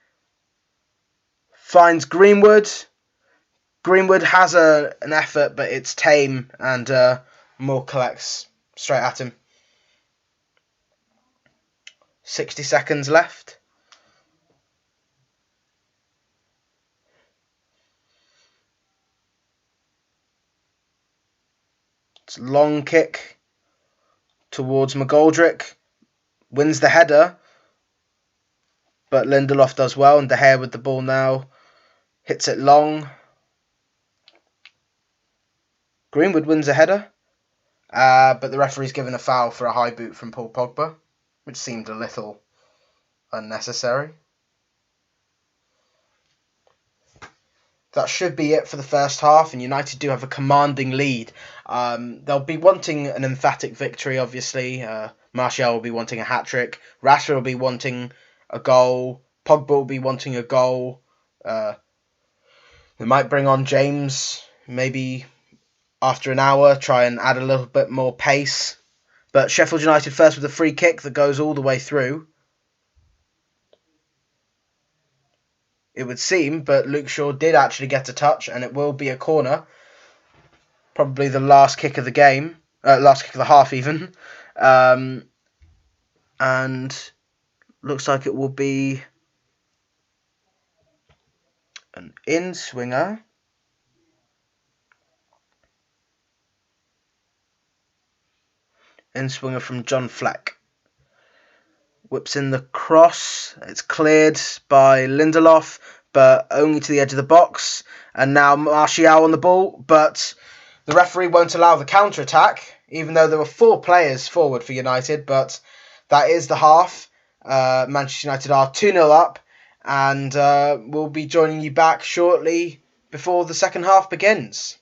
S1: Finds Greenwood. Greenwood has an effort, but it's tame. And Moore collects straight at him. 60 seconds left. It's a long kick towards McGoldrick. Wins the header. But Lindelof does well. And De Gea with the ball now. Hits it long. Greenwood wins a header. But the referee's given a foul for a high boot from Paul Pogba, which seemed a little unnecessary. That should be it for the first half, and United do have a commanding lead. They'll be wanting an emphatic victory, obviously. Martial will be wanting a hat-trick. Rashford will be wanting a goal. Pogba will be wanting a goal. They might bring on James, maybe after an hour, try and add a little bit more pace. But Sheffield United first with a free kick that goes all the way through. It would seem, but Luke Shaw did actually get a touch, and it will be a corner. Probably the last kick of the game, last kick of the half even. And looks like it will be an in-swinger. In-swinger from John Fleck. Whips in the cross. It's cleared by Lindelof, but only to the edge of the box. And now Martial on the ball, but the referee won't allow the counter-attack, even though there were 4 players forward for United. But that is the half. Manchester United are 2-0 up, and we'll be joining you back shortly before the second half begins.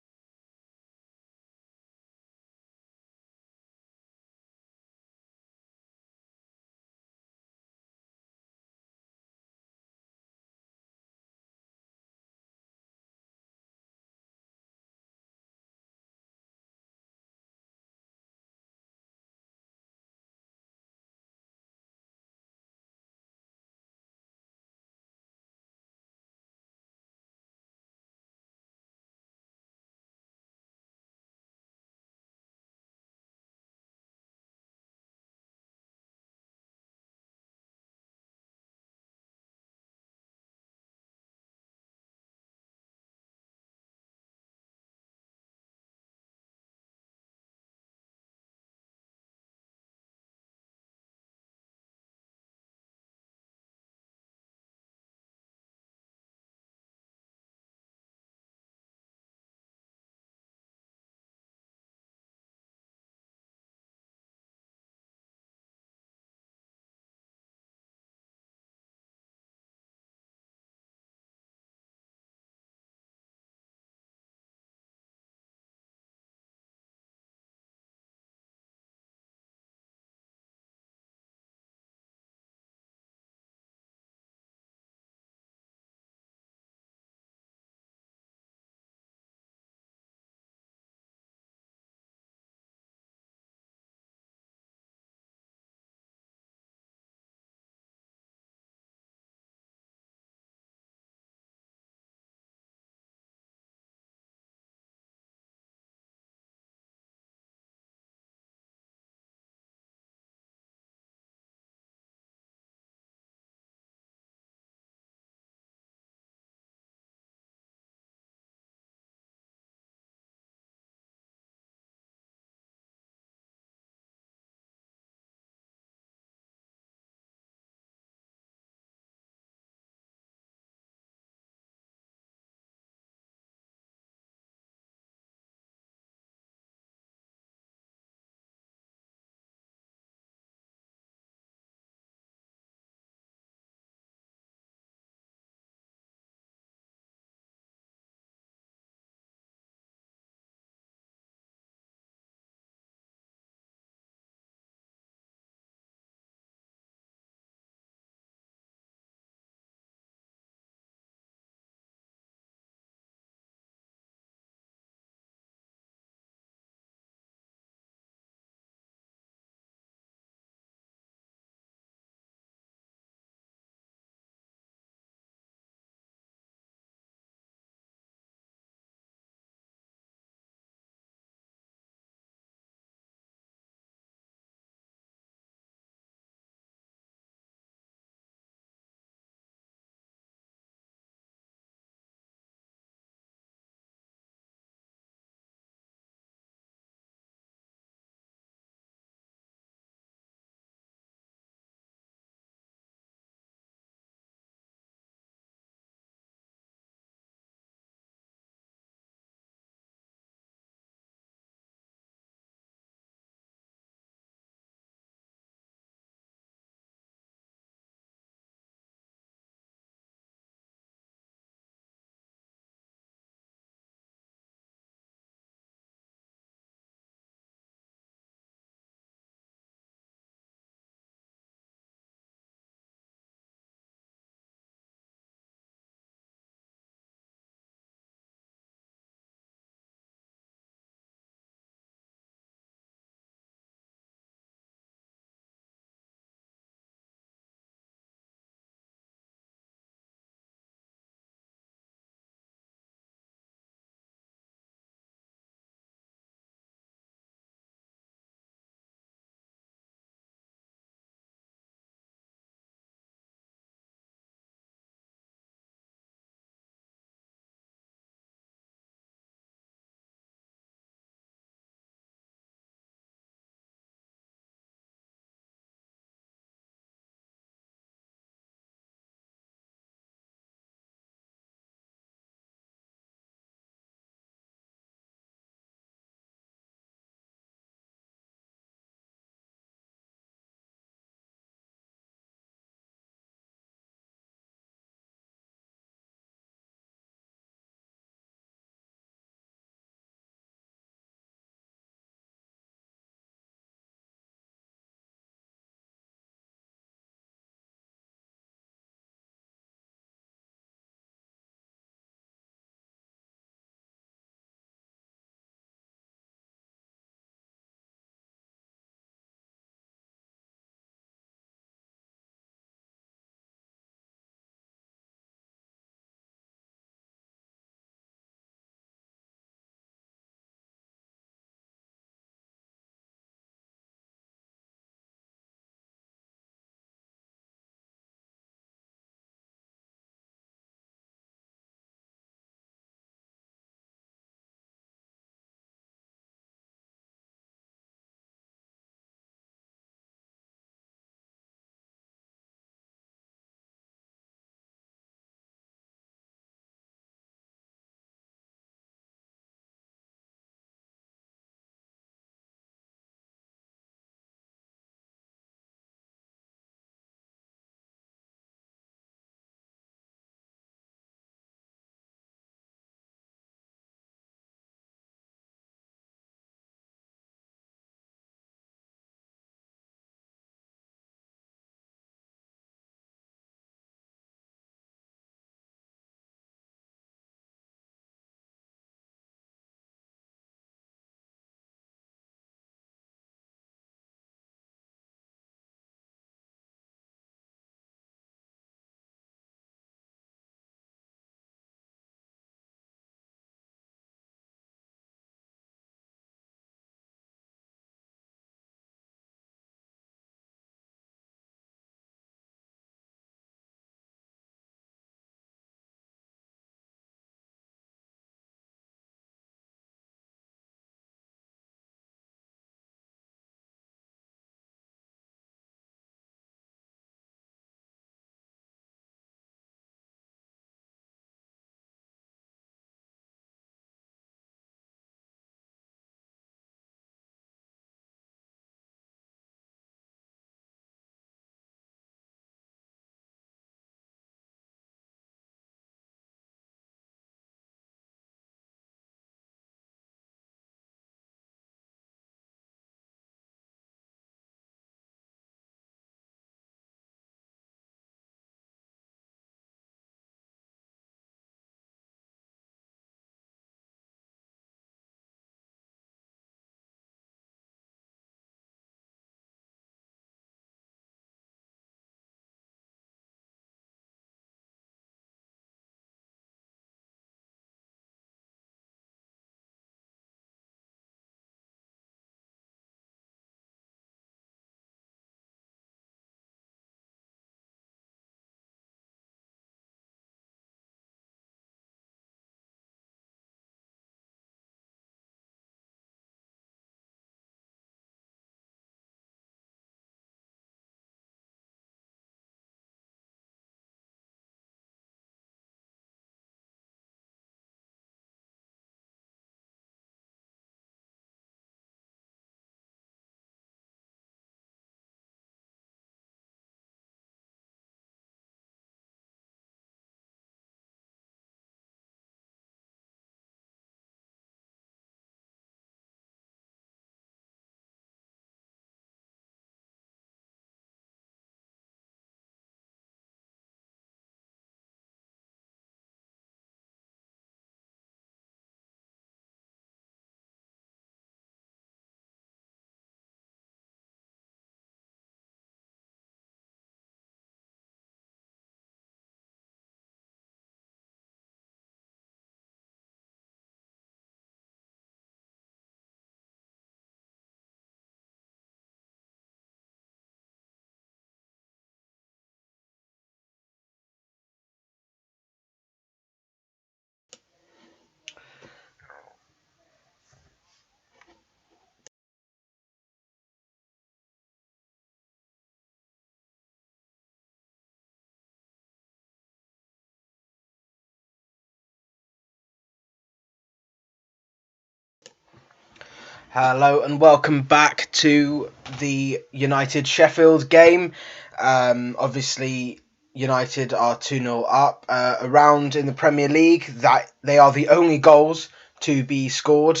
S1: Hello and welcome back to the United Sheffield game. Obviously, United are 2-0 up. Around in the Premier League, that they are the only goals to be scored.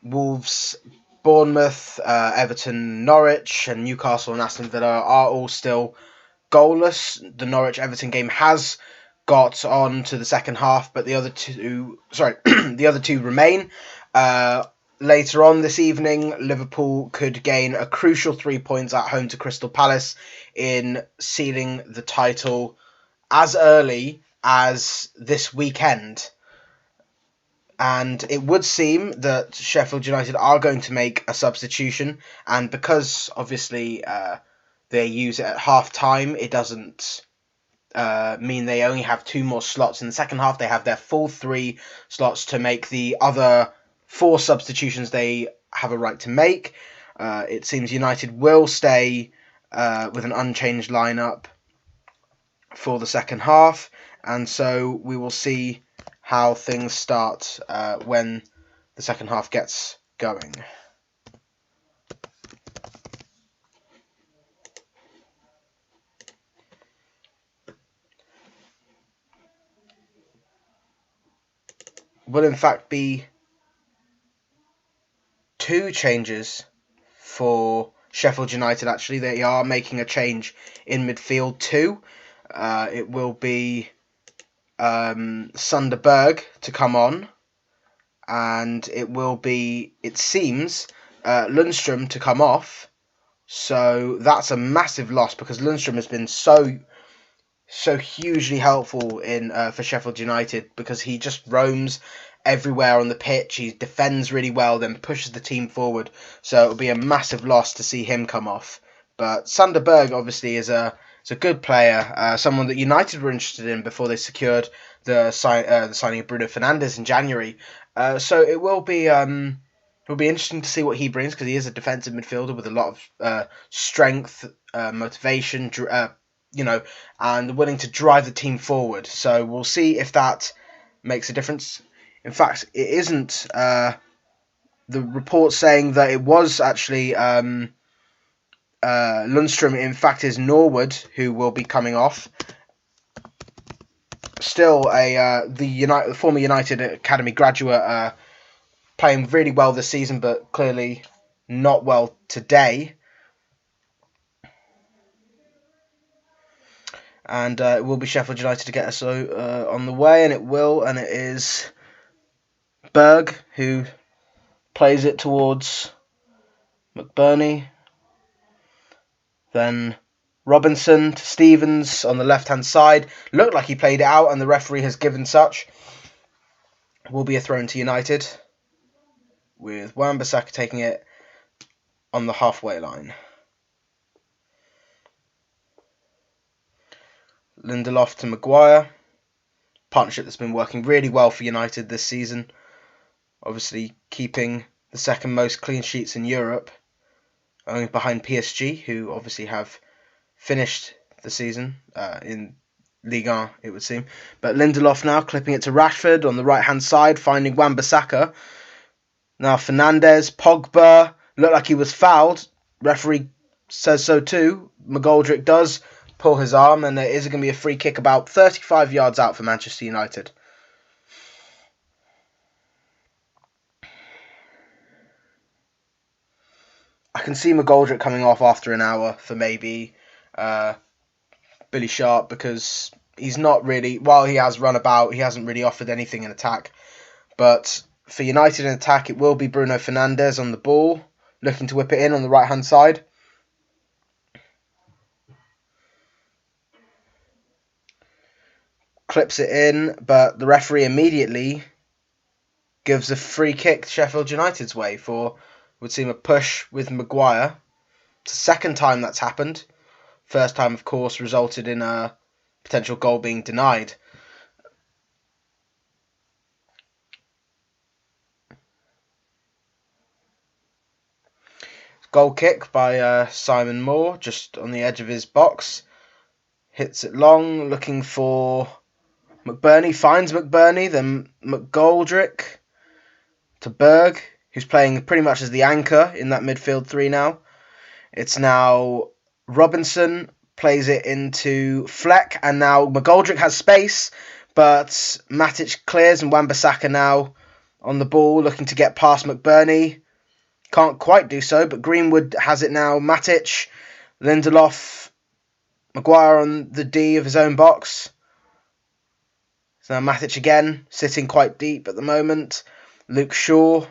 S1: Wolves, Bournemouth, Everton, Norwich, and Newcastle and Aston Villa are all still goalless. The Norwich-Everton game has got on to the second half, but the other two remain. Later on this evening, Liverpool could gain a crucial 3 points at home to Crystal Palace in sealing the title as early as this weekend. And it would seem that Sheffield United are going to make a substitution, and because obviously they use it at half time, it doesn't mean they only have 2 more slots in the second half. They have their full 3 slots to make the other 4 substitutions they have a right to make. It seems United will stay with an unchanged lineup for the second half, and so we will see how things start when the second half gets going. Will in fact be 2 changes for Sheffield United. Actually, they are making a change in midfield too. It will be Sunderberg to come on, and it will be, it seems, Lundstram to come off. So that's a massive loss because Lundstram has been so hugely helpful in for Sheffield United, because he just roams everywhere on the pitch. He defends really well, then pushes the team forward. So it will be a massive loss to see him come off. But Sunderberg obviously is a good player, someone that United were interested in before they secured the signing of Bruno Fernandes in January. So it will be interesting to see what he brings, because he is a defensive midfielder with a lot of strength, motivation, and willing to drive the team forward. So we'll see if that makes a difference. In fact, it isn't the report saying that it was actually Lundstram. In fact, is Norwood who will be coming off. Still, the former United Academy graduate, playing really well this season, but clearly not well today. And it will be Sheffield United to get us on the way, and it is Berg who plays it towards McBurney. Then Robinson to Stevens on the left-hand side. Looked like he played it out, and the referee has given such. Will be a throw to United, with Wan-Bissaka taking it on the halfway line. Lindelof to Maguire. Partnership that's been working really well for United this season. Obviously keeping the second most clean sheets in Europe, only behind PSG, who obviously have finished the season in Ligue 1, it would seem. But Lindelof now clipping it to Rashford on the right-hand side, finding Wan-Bissaka. Now Fernandes, Pogba, looked like he was fouled. Referee says so too. McGoldrick does pull his arm, and there is going to be a free kick about 35 yards out for Manchester United. I can see McGoldrick coming off after an hour for maybe Billy Sharp, because he's not really, while he has run about, he hasn't really offered anything in attack. But for United in attack, it will be Bruno Fernandes on the ball, looking to whip it in on the right-hand side. Clips it in, but the referee immediately gives a free kick Sheffield United's way for, would seem, a push with Maguire. It's the second time that's happened. First time, of course, resulted in a potential goal being denied. Goal kick by Simon Moore, just on the edge of his box. Hits it long, looking for McBurney, finds McBurney, then McGoldrick to Berg, who's playing pretty much as the anchor in that midfield three now. It's now Robinson plays it into Fleck, and now McGoldrick has space, but Matic clears, and Wan-Bissaka now on the ball, looking to get past McBurney. Can't quite do so, but Greenwood has it now. Matic, Lindelof, Maguire on the D of his own box. So now Matic again, sitting quite deep at the moment. Luke Shaw.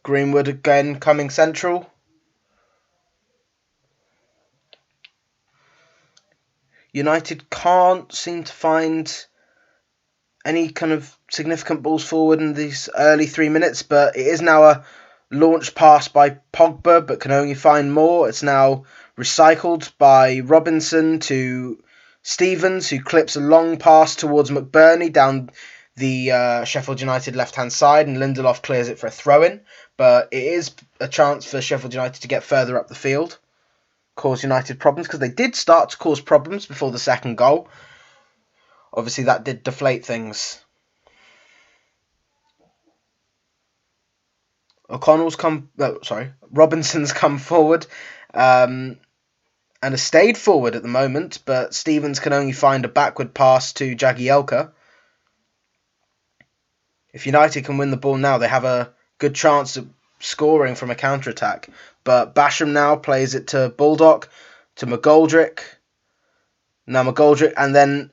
S1: Greenwood again coming central. United can't seem to find any kind of significant balls forward in these early 3 minutes, but it is now a launch pass by Pogba, but can only find more. It's now recycled by Robinson to Stevens, who clips a long pass towards McBurney down the Sheffield United left-hand side, and Lindelof clears it for a throw-in. But it is a chance for Sheffield United to get further up the field, cause United problems, because they did start to cause problems before the second goal. Obviously, that did deflate things. Robinson's come forward, and has stayed forward at the moment, but Stevens can only find a backward pass to Jagielka. If United can win the ball now, they have a good chance of scoring from a counter-attack. But Basham now plays it to Baldock, to McGoldrick. Now McGoldrick, and then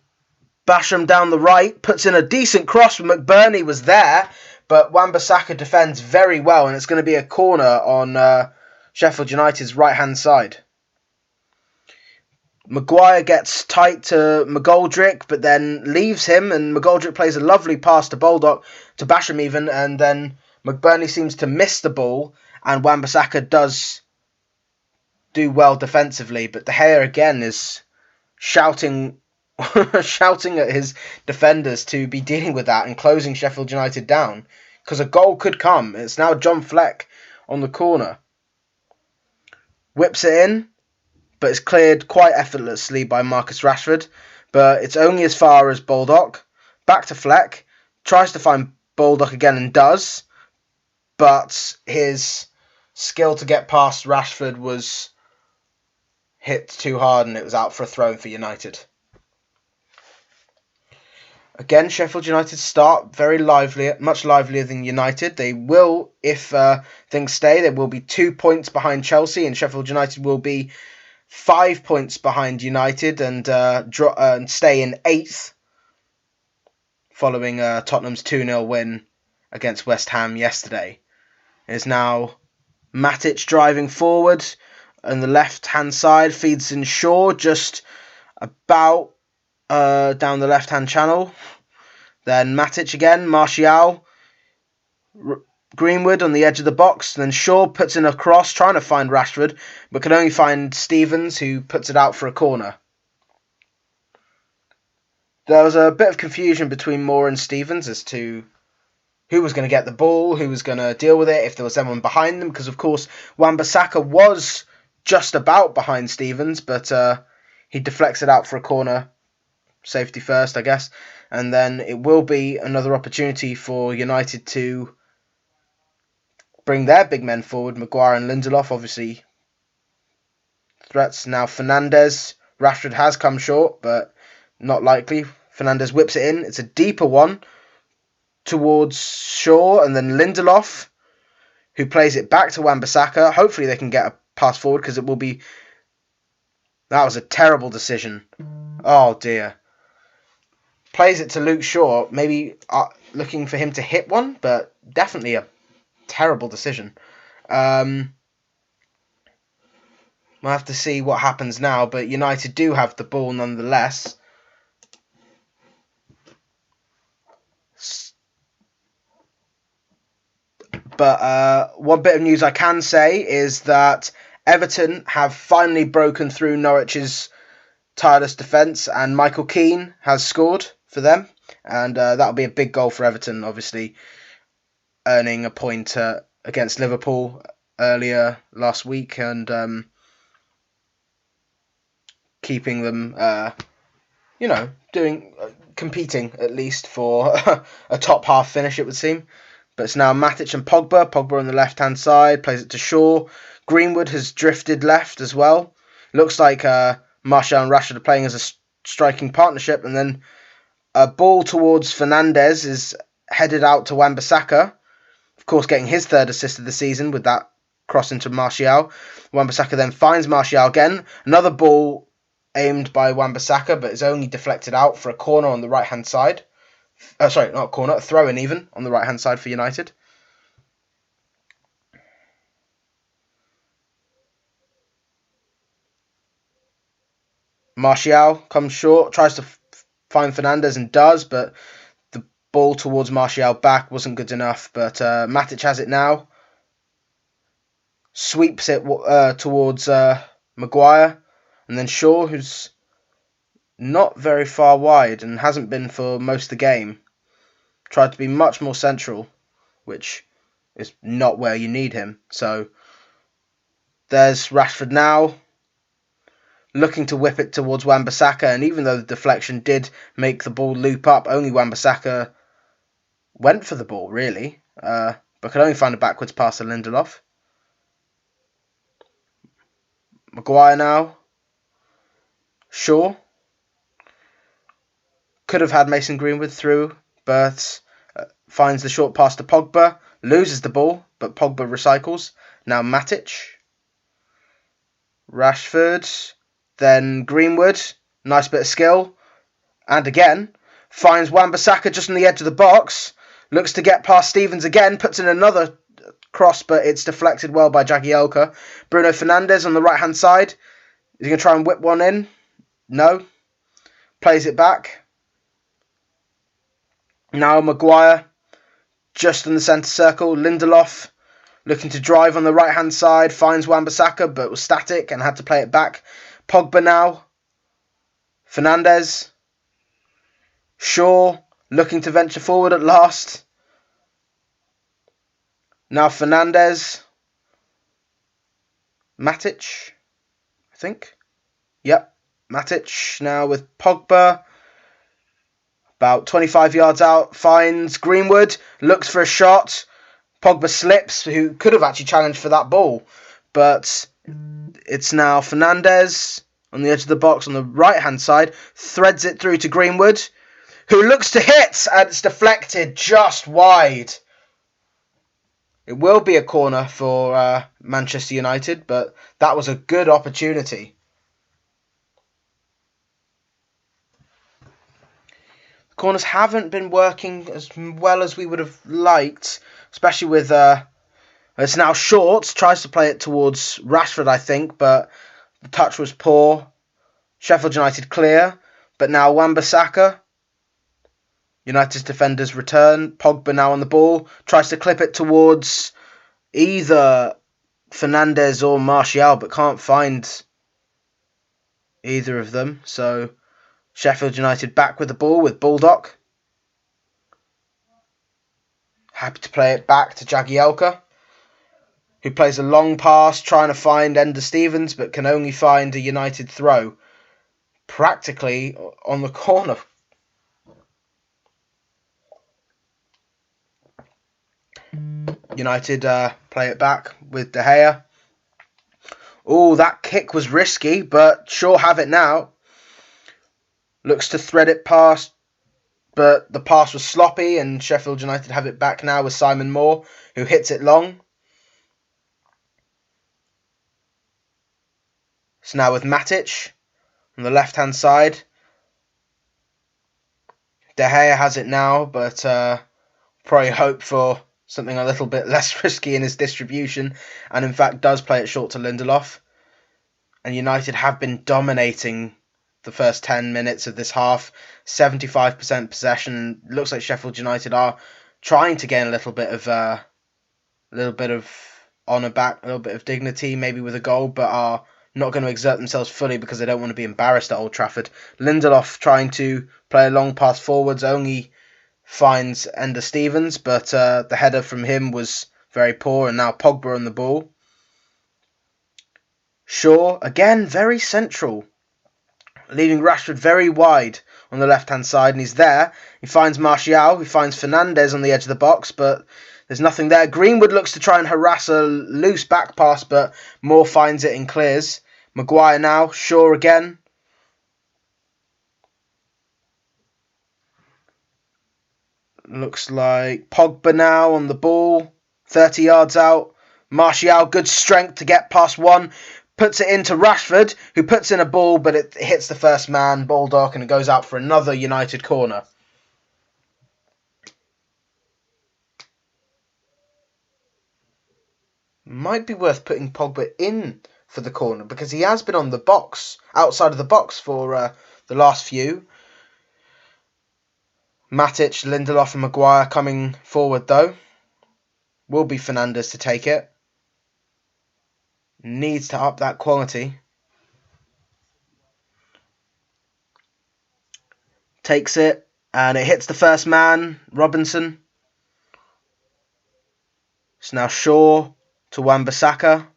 S1: Basham down the right, puts in a decent cross. McBurney was there, but Wan-Bissaka defends very well, and it's going to be a corner on Sheffield United's right-hand side. Maguire gets tight to McGoldrick, but then leaves him, and McGoldrick plays a lovely pass to Baldock, to Basham even, and then McBurney seems to miss the ball, and Wan-Bissaka does do well defensively, but De Gea again is shouting at his defenders to be dealing with that and closing Sheffield United down, because a goal could come. It's now John Fleck on the corner. Whips it in, but it's cleared quite effortlessly by Marcus Rashford, but it's only as far as Baldock. Back to Fleck, tries to find Baldock again and does, but his skill to get past Rashford was hit too hard, and it was out for a throw for United. Again, Sheffield United start very lively, much livelier than United. They will, if things stay, they will be 2 points behind Chelsea, and Sheffield United will be 5 points behind United and stay in 8th, following Tottenham's 2-0 win against West Ham yesterday. It is now Matic driving forward on the left-hand side, feeds in Shaw just about down the left-hand channel. Then Matic again, Martial, Greenwood on the edge of the box. Then Shaw puts in a cross, trying to find Rashford, but can only find Stevens, who puts it out for a corner. There was a bit of confusion between Moore and Stevens as to who was going to get the ball, who was going to deal with it, if there was someone behind them, because of course Wan-Bissaka was just about behind Stevens, but he deflects it out for a corner. Safety first, I guess. And then it will be another opportunity for United to bring their big men forward. Maguire and Lindelof, obviously, threats. Now Fernandes. Rashford has come short, but not likely. Fernandes whips it in. It's a deeper one towards Shaw, and then Lindelof, who plays it back to Wan-Bissaka. Hopefully they can get a pass forward, because it will be... That was a terrible decision. Oh dear. Plays it to Luke Shaw, maybe looking for him to hit one, but definitely a terrible decision. We'll have to see what happens now, but United do have the ball nonetheless. But one bit of news I can say is that Everton have finally broken through Norwich's tireless defence, and Michael Keane has scored for them, and that'll be a big goal for Everton, obviously earning a point against Liverpool earlier last week, and keeping them, competing, at least, for a top half finish, it would seem. But it's now Matic and Pogba. Pogba on the left-hand side, plays it to Shaw. Greenwood has drifted left as well. Looks like Martial and Rashford are playing as a striking partnership. And then a ball towards Fernandes is headed out to Wan-Bissaka. Of course, getting his third assist of the season with that cross into Martial. Wan-Bissaka then finds Martial again. Another ball aimed by Wan-Bissaka, but is only deflected out for a corner on the right-hand side. Sorry, not a corner, a throw-in even, on the right-hand side for United. Martial comes short, tries to find Fernandes and does, but the ball towards Martial back wasn't good enough. But Matic has it now. Sweeps it towards Maguire. And then Shaw, who's not very far wide and hasn't been for most of the game, tried to be much more central, which is not where you need him. So there's Rashford now, looking to whip it towards Wan-Bissaka, and even though the deflection did make the ball loop up, only Wan-Bissaka went for the ball, really, but could only find a backwards pass to Lindelof. Maguire now. Shaw. Could have had Mason Greenwood through, but finds the short pass to Pogba, loses the ball, but Pogba recycles. Now Matic. Rashford. Then Greenwood. Nice bit of skill. And again, finds Wan-Bissaka just on the edge of the box. Looks to get past Stevens again, puts in another cross, but it's deflected well by Jagielka. Bruno Fernandes on the right-hand side. Is he going to try and whip one in? No. Plays it back. Now Maguire, just in the centre circle. Lindelof, looking to drive on the right-hand side. Finds Wan-Bissaka, but was static and had to play it back. Pogba now. Fernandes. Shaw, looking to venture forward at last. Now Fernandes. Matic, I think. Yep, Matic now with Pogba. About 25 yards out, finds Greenwood, looks for a shot. Pogba slips, who could have actually challenged for that ball. But it's now Fernandes on the edge of the box on the right-hand side. Threads it through to Greenwood, who looks to hit, and it's deflected just wide. It will be a corner for Manchester United, but that was a good opportunity. Corners haven't been working as well as we would have liked, especially with it's now short, tries to play it towards Rashford, I think, but the touch was poor. Sheffield United clear, but now Wan-Bissaka. United's defenders return. Pogba now on the ball, tries to clip it towards either Fernandes or Martial, but can't find either of them. So Sheffield United back with the ball with Baldock. Happy to play it back to Jagielka, who plays a long pass trying to find Ender Stevens, but can only find a United throw practically on the corner. United play it back with De Gea. Oh, that kick was risky, but Shaw have it now. Looks to thread it past, but the pass was sloppy, and Sheffield United have it back now with Simon Moore, who hits it long. So now with Matic on the left-hand side. De Gea has it now, but probably hope for something a little bit less risky in his distribution, and in fact does play it short to Lindelof. And United have been dominating the first 10 minutes of this half. 75% possession. Looks like Sheffield United are trying to gain a little bit of honour back, a little bit of dignity, maybe with a goal, but are not going to exert themselves fully because they don't want to be embarrassed at Old Trafford. Lindelof trying to play a long pass forwards, only finds Ender Stevens, but the header from him was very poor, and now Pogba on the ball. Shaw, again, very central, leaving Rashford very wide on the left-hand side, and he's there. He finds Martial, who finds Fernandez on the edge of the box, but there's nothing there. Greenwood looks to try and harass a loose back pass, but Moore finds it and clears. Maguire now, Shaw again. Looks like Pogba now on the ball, 30 yards out. Martial, good strength to get past one. Puts it into Rashford, who puts in a ball, but it hits the first man, Baldock, and it goes out for another United corner. Might be worth putting Pogba in for the corner, because he has been on the box, outside of the box for the last few. Matic, Lindelof and Maguire coming forward though. Will be Fernandez to take it. Needs to up that quality. Takes it and it hits the first man, Robinson. It's now Shaw to Wan-Bissaka.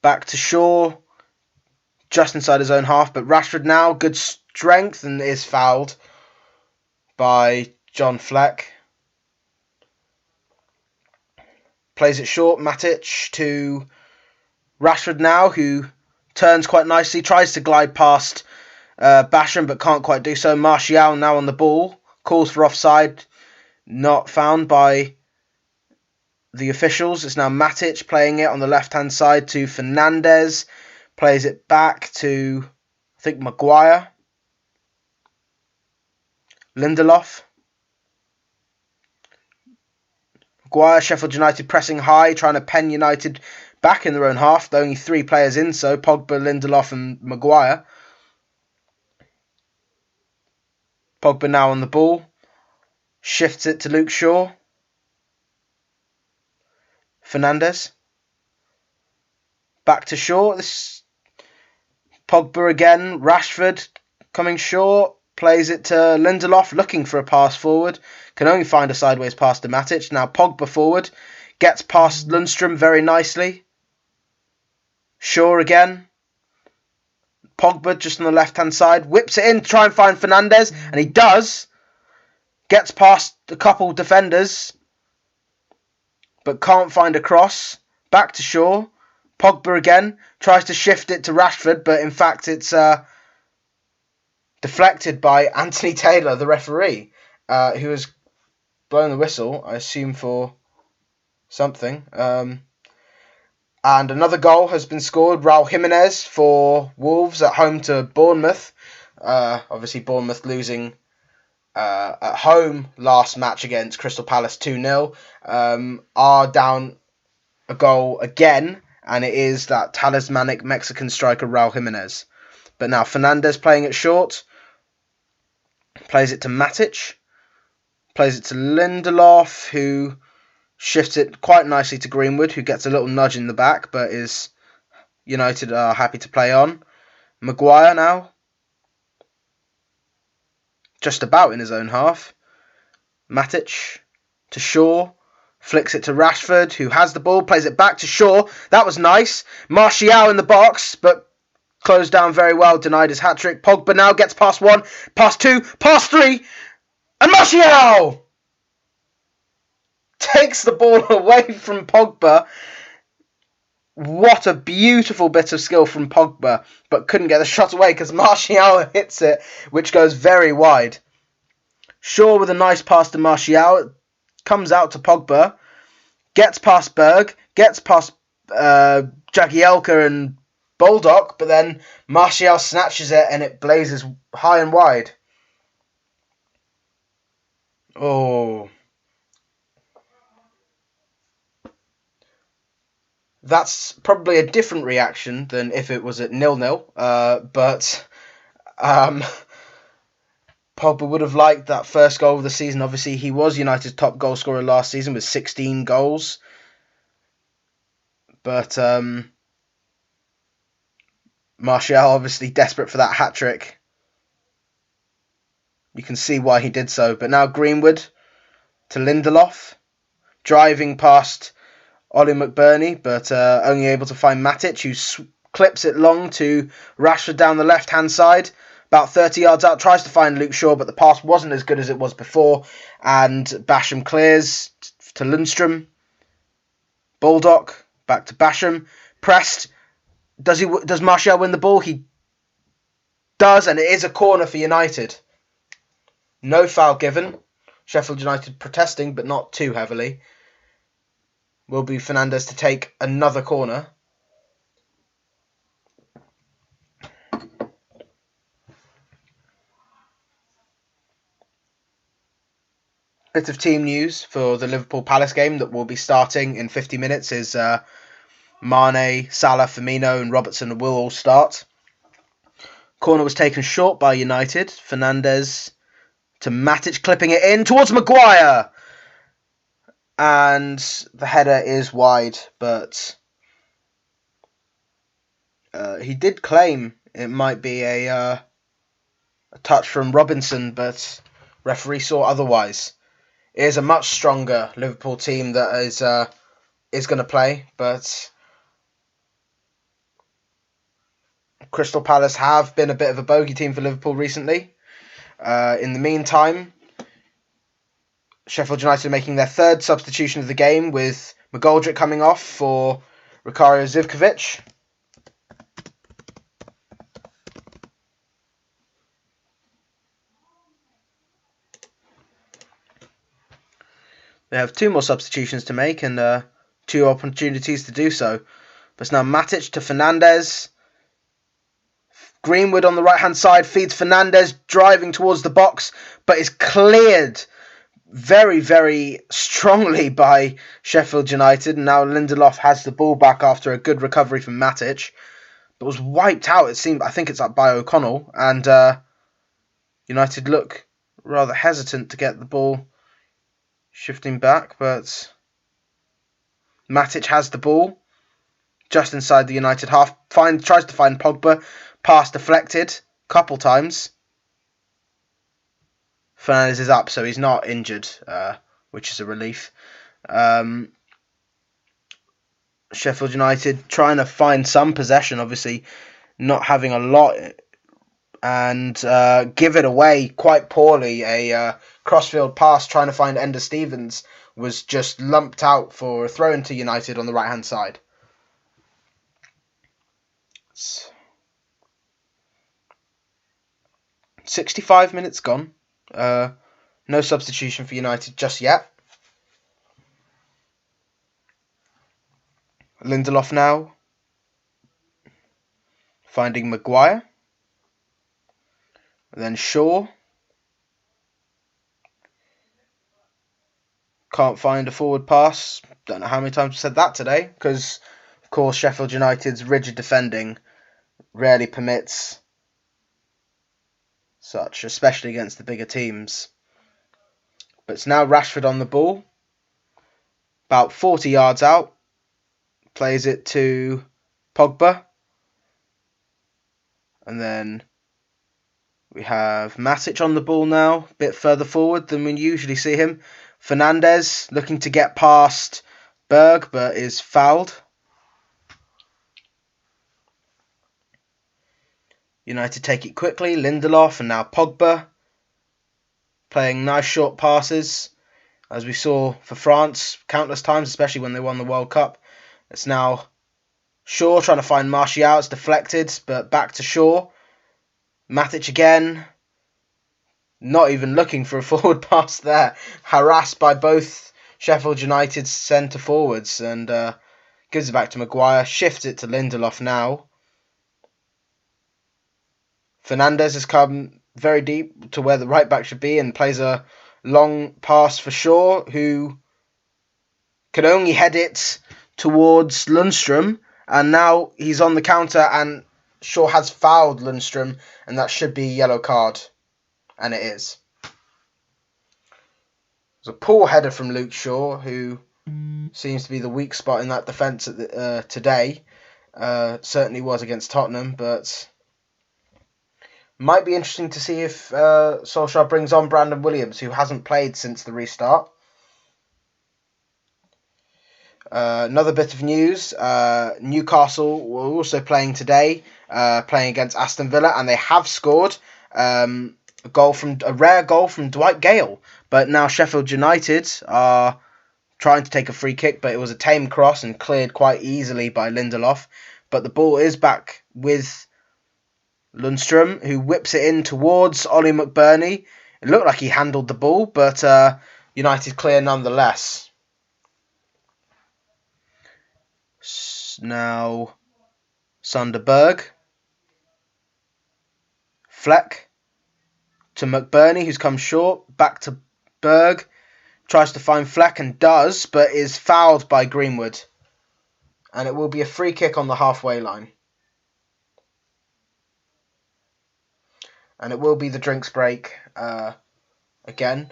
S1: Back to Shaw. Just inside his own half, but Rashford now, good strength, and is fouled by John Fleck. Plays it short, Matic to Rashford now, who turns quite nicely, tries to glide past Basham, but can't quite do so. Martial now on the ball, calls for offside, not found by the officials. It's now Matic playing it on the left-hand side to Fernandez. Plays it back to, I think, Maguire. Lindelof. Maguire, Sheffield United pressing high, trying to pen United back in their own half. Only 3 players in, so Pogba, Lindelof and Maguire. Pogba now on the ball. Shifts it to Luke Shaw. Fernandez. Back to Shaw. This Pogba again, Rashford coming short, plays it to Lindelof, looking for a pass forward, can only find a sideways pass to Matic. Now Pogba forward, gets past Lundstrom very nicely. Shaw again. Pogba just on the left-hand side, whips it in to try and find Fernandez, and he does. Gets past a couple defenders, but can't find a cross. Back to Shaw. Pogba again, tries to shift it to Rashford, but in fact it's deflected by Anthony Taylor, the referee, who has blown the whistle, I assume for something. And another goal has been scored. Raul Jimenez for Wolves at home to Bournemouth. Obviously Bournemouth losing at home last match against Crystal Palace 2-0. Are down a goal again. And it is that talismanic Mexican striker Raul Jimenez. But now Fernandez playing it short. Plays it to Matic. Plays it to Lindelof, who shifts it quite nicely to Greenwood, who gets a little nudge in the back, but is United are happy to play on. Maguire now. Just about in his own half. Matic to Shaw. Flicks it to Rashford, who has the ball, plays it back to Shaw. That was nice. Martial in the box, but closed down very well, denied his hat-trick. Pogba now gets past 1, past 2, past 3, and Martial takes the ball away from Pogba. What a beautiful bit of skill from Pogba, but couldn't get the shot away because Martial hits it, which goes very wide. Shaw with a nice pass to Martial. Comes out to Pogba, gets past Berg, gets past Jagielka and Baldock, but then Martial snatches it and it blazes high and wide. Oh. That's probably a different reaction than if it was at 0-0, but Pogba would have liked that first goal of the season. Obviously, he was United's top goal scorer last season with 16 goals. But Martial obviously desperate for that hat-trick. You can see why he did so. But now Greenwood to Lindelof. Driving past Ollie McBurney, but only able to find Matic, who clips it long to Rashford down the left-hand side. About 30 yards out, tries to find Luke Shaw, but the pass wasn't as good as it was before. And Basham clears to Lundstrom. Baldock, back to Basham. Pressed. Does Martial win the ball? He does, and it is a corner for United. No foul given. Sheffield United protesting, but not too heavily. Will be Fernandes to take another corner. Bit of team news for the Liverpool Palace game that will be starting in 50 minutes is Mane, Salah, Firmino and Robertson will all start. Corner was taken short by United. Fernandes to Matic, clipping it in towards Maguire. And the header is wide, but he did claim it might be a touch from Robinson, but referee saw otherwise. It is a much stronger Liverpool team that is going to play, but Crystal Palace have been a bit of a bogey team for Liverpool recently. In the meantime, Sheffield United are making their third substitution of the game, with McGoldrick coming off for Rikario Zivkovic. They have two more substitutions to make and 2 opportunities to do so. But it's now Matic to Fernandes. Greenwood on the right-hand side feeds Fernandes, driving towards the box, but is cleared very, very strongly by Sheffield United. And now Lindelof has the ball back after a good recovery from Matic, but was wiped out, it seemed. I think it's up by O'Connell. And United look rather hesitant to get the ball shifting back, but Matic has the ball just inside the United half. Tries to find Pogba. Pass deflected a couple times. Fernandes is up, so he's not injured, which is a relief. Sheffield United trying to find some possession, obviously not having a lot, and give it away quite poorly. A crossfield pass trying to find Ender Stevens was just lumped out for a throw into United on the right-hand side. 65 minutes gone. No substitution for United just yet. Lindelof now finding Maguire. And then Shaw. Can't find a forward pass. Don't know how many times I've said that today, because of course Sheffield United's rigid defending rarely permits such, especially against the bigger teams. But it's now Rashford on the ball, about 40 yards out, plays it to Pogba, and then we have Matic on the ball now, a bit further forward than we usually see him. Fernandes looking to get past Berg, but is fouled. United take it quickly. Lindelof and now Pogba playing nice short passes, as we saw for France countless times, especially when they won the World Cup. It's now Shaw trying to find Martial. It's deflected, but back to Shaw. Matic again. Not even looking for a forward pass there. Harassed by both Sheffield United's centre forwards, and gives it back to Maguire. Shifts it to Lindelof now. Fernandes has come very deep to where the right back should be and plays a long pass for Shaw, who can only head it towards Lundstrom. And now he's on the counter, and Shaw has fouled Lundstrom, and that should be a yellow card. And it is. It's a poor header from Luke Shaw, who seems to be the weak spot in that defence today. Certainly was against Tottenham, but might be interesting to see if Solskjaer brings on Brandon Williams, who hasn't played since the restart. Another bit of news, Newcastle were also playing today, playing against Aston Villa, and they have scored a rare goal from Dwight Gale. But now Sheffield United are trying to take a free kick, but it was a tame cross and cleared quite easily by Lindelof. But the ball is back with Lundstrom, who whips it in towards Ollie McBurney. It looked like he handled the ball, but United clear nonetheless. Now, Sunderberg. Fleck to McBurney, who's come short. Back to Berg. Tries to find Fleck and does, but is fouled by Greenwood. And it will be a free kick on the halfway line. And it will be the drinks break again.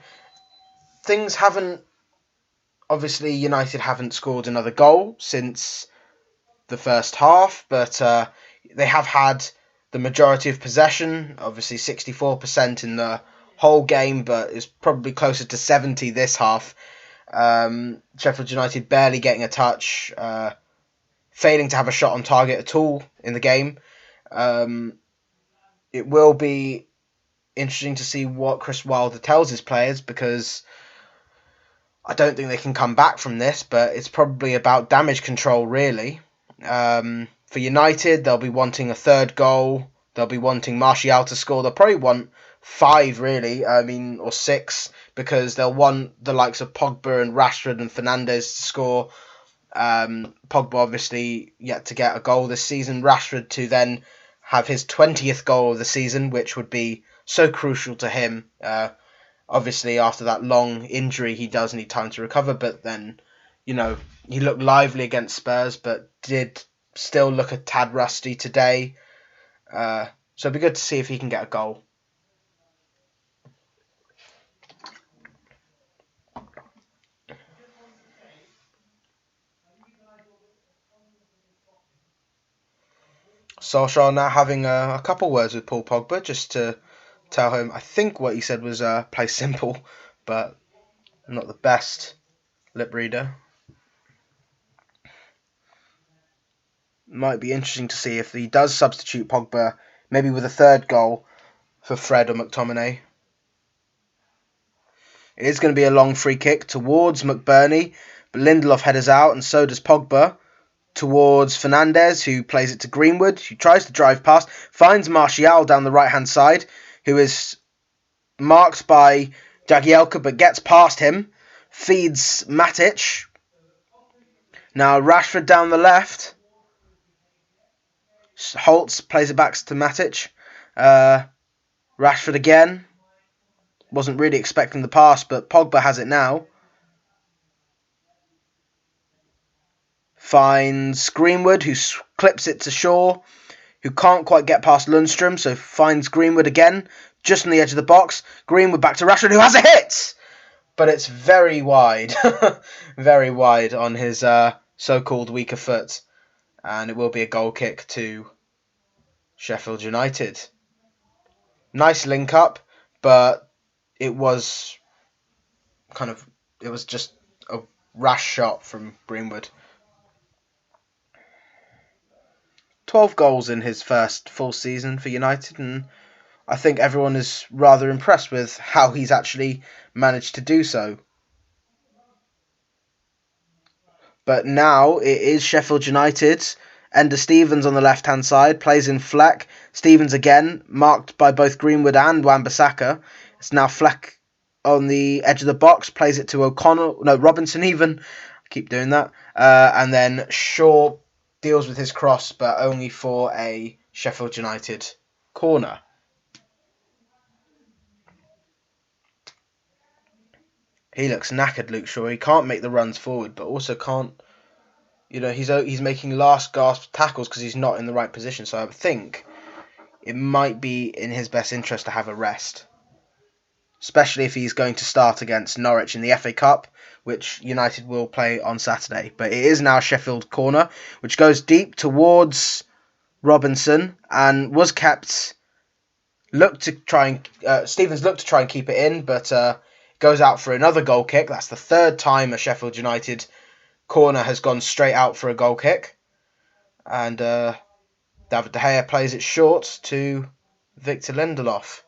S1: Things haven't... Obviously, United haven't scored another goal since the first half, but they have had the majority of possession, obviously 64% in the whole game, but it's probably closer to 70 this half. Sheffield United barely getting a touch, failing to have a shot on target at all in the game. It will be interesting to see what Chris Wilder tells his players, because I don't think they can come back from this, but it's probably about damage control, really. For United, they'll be wanting a third goal. They'll be wanting Martial to score. They'll probably want 5, really, or 6, because they'll want the likes of Pogba and Rashford and Fernandes to score. Pogba obviously yet to get a goal this season. Rashford to then have his 20th goal of the season, which would be so crucial to him. Obviously, after that long injury, he does need time to recover, but then, he looked lively against Spurs, but did still look a tad rusty today. So it'd be good to see if he can get a goal. Solskjaer now having a couple words with Paul Pogba, just to tell him, I think what he said was play simple, but not the best lip reader. Might be interesting to see if he does substitute Pogba, maybe with a third goal for Fred or McTominay. It is going to be a long free kick towards McBurney, but Lindelof headers out, and so does Pogba. Towards Fernandes, who plays it to Greenwood, who tries to drive past, finds Martial down the right-hand side, who is marked by Jagielka, but gets past him, feeds Matic. Now Rashford down the left. Holtz plays it back to Matic. Rashford again. Wasn't really expecting the pass, but Pogba has it now. Finds Greenwood, who clips it to Shaw, who can't quite get past Lundstrom, so finds Greenwood again, just on the edge of the box. Greenwood back to Rashford, who has a hit! But it's very wide. Very wide on his so-called weaker foot. And it will be a goal kick to Sheffield United. Nice link-up, but it was just a rash shot from Greenwood. 12 goals in his first full season for United, and I think everyone is rather impressed with how he's actually managed to do so. But now it is Sheffield United. Ender Stevens on the left-hand side, plays in Fleck. Stevens again, marked by both Greenwood and Wan-Bissaka. It's now Fleck on the edge of the box, plays it to Robinson even. I keep doing that. And then Shaw deals with his cross, but only for a Sheffield United corner. He looks knackered, Luke Shaw. He can't make the runs forward, but also can't... he's making last gasp tackles because he's not in the right position. So I think it might be in his best interest to have a rest, especially if he's going to start against Norwich in the FA Cup, which United will play on Saturday. But it is now Sheffield corner, which goes deep towards Robinson and was kept. Stevens looked to try and keep it in, but goes out for another goal kick. That's the third time a Sheffield United corner has gone straight out for a goal kick. And David De Gea plays it short to Victor Lindelof.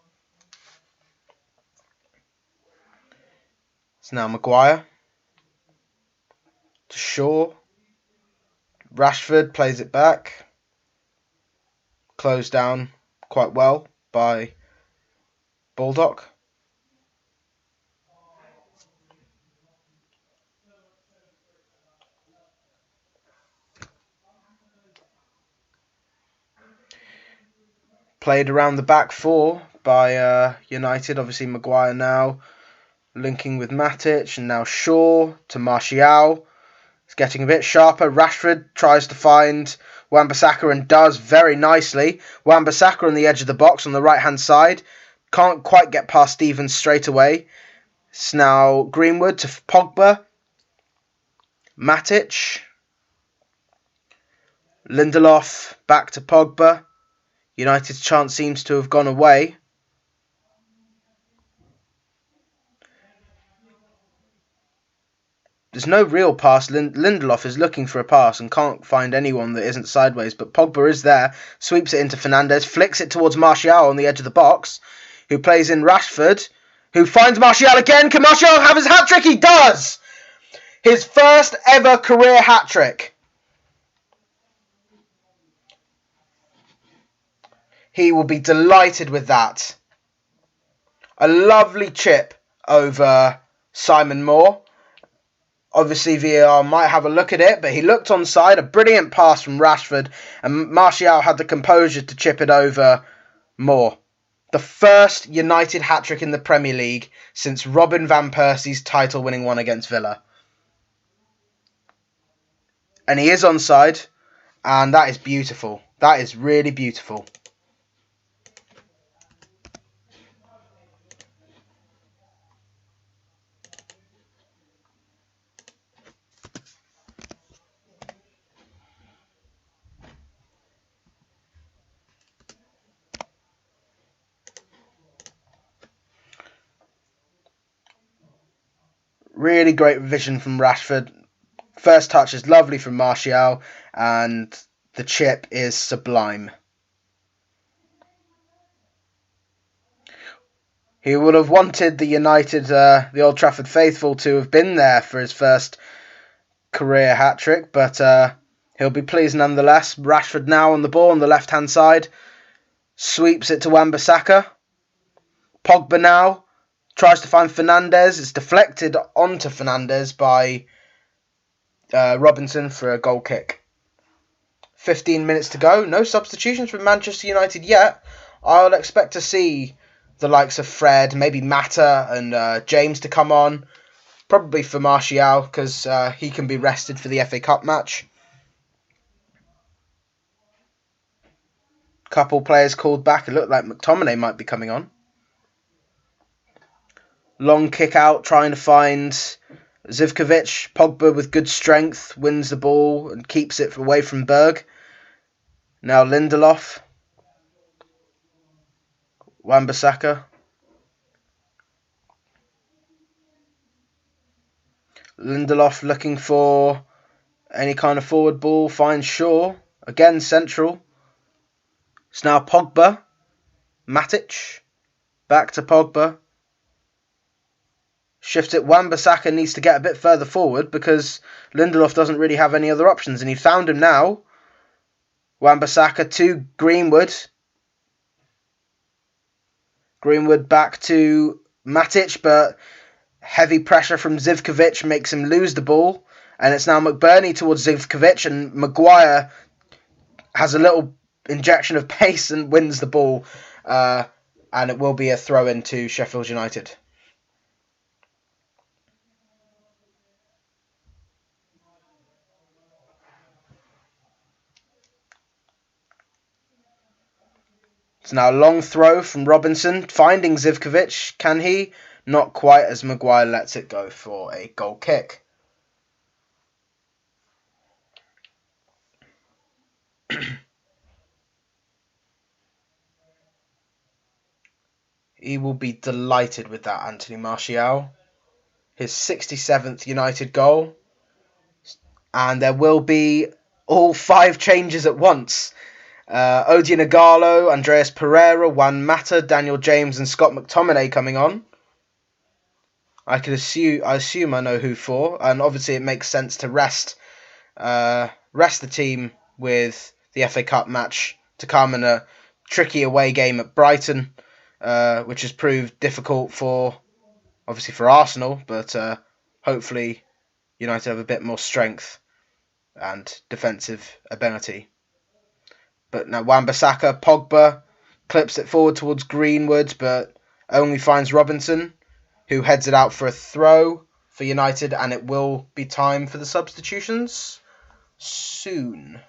S1: It's now Maguire to Shaw. Rashford plays it back. Closed down quite well by Baldock. Played around the back four by United. Obviously Maguire now linking with Matic, and now Shaw to Martial. It's getting a bit sharper. Rashford tries to find Wan-Bissaka and does very nicely. Wan-Bissaka on the edge of the box on the right-hand side. Can't quite get past Stevens straight away. It's now Greenwood to Pogba. Matic. Lindelof back to Pogba. United's chance seems to have gone away. There's no real pass. Lindelof is looking for a pass and can't find anyone that isn't sideways, but Pogba is there, sweeps it into Fernandes, flicks it towards Martial on the edge of the box, who plays in Rashford, who finds Martial again. Can Martial have his hat-trick? He does! His first ever career hat-trick. He will be delighted with that. A lovely chip over Simon Moore. Obviously, VAR might have a look at it, but he looked onside. A brilliant pass from Rashford, and Martial had the composure to chip it over Moore. The first United hat-trick in the Premier League since Robin van Persie's title-winning one against Villa. And he is onside, and that is beautiful. That is really beautiful. Really great vision from Rashford. First touch is lovely from Martial, and the chip is sublime. He would have wanted the the Old Trafford faithful to have been there for his first career hat-trick, but he'll be pleased nonetheless. Rashford now on the ball on the left-hand side. Sweeps it to Wan-Bissaka. Pogba now tries to find Fernandes. It's deflected onto Fernandes by Robinson for a goal kick. 15 minutes to go. No substitutions for Manchester United yet. I'll expect to see the likes of Fred, maybe Mata and James to come on. Probably for Martial, because he can be rested for the FA Cup match. Couple players called back. It looked like McTominay might be coming on. Long kick out, trying to find Zivkovic. Pogba with good strength wins the ball and keeps it away from Berg. Now Lindelof. Wan-Bissaka. Lindelof looking for any kind of forward ball. Finds Shaw. Again central. It's now Pogba. Matic. Back to Pogba. Shifts it. Wan-Bissaka needs to get a bit further forward because Lindelof doesn't really have any other options. And he found him now. Wan-Bissaka to Greenwood. Greenwood back to Matic, but heavy pressure from Zivkovic makes him lose the ball. And it's now McBurney towards Zivkovic, and Maguire has a little injection of pace and wins the ball. And it will be a throw-in to Sheffield United. It's now a long throw from Robinson, finding Zivkovic. Can he? Not quite, as Maguire lets it go for a goal kick. He will be delighted with that, Anthony Martial. His 67th United goal. and there will be all 5 changes at once. Odion Igalo, Andreas Pereira, Juan Mata, Daniel James and Scott McTominay coming on. I assume I know who for, and obviously it makes sense to rest the team with the FA Cup match to come in a tricky away game at Brighton, which has proved difficult for Arsenal, but hopefully United have a bit more strength and defensive ability. But now Wan-Bissaka, Pogba clips it forward towards Greenwood, but only finds Robinson, who heads it out for a throw for United, and it will be time for the substitutions soon.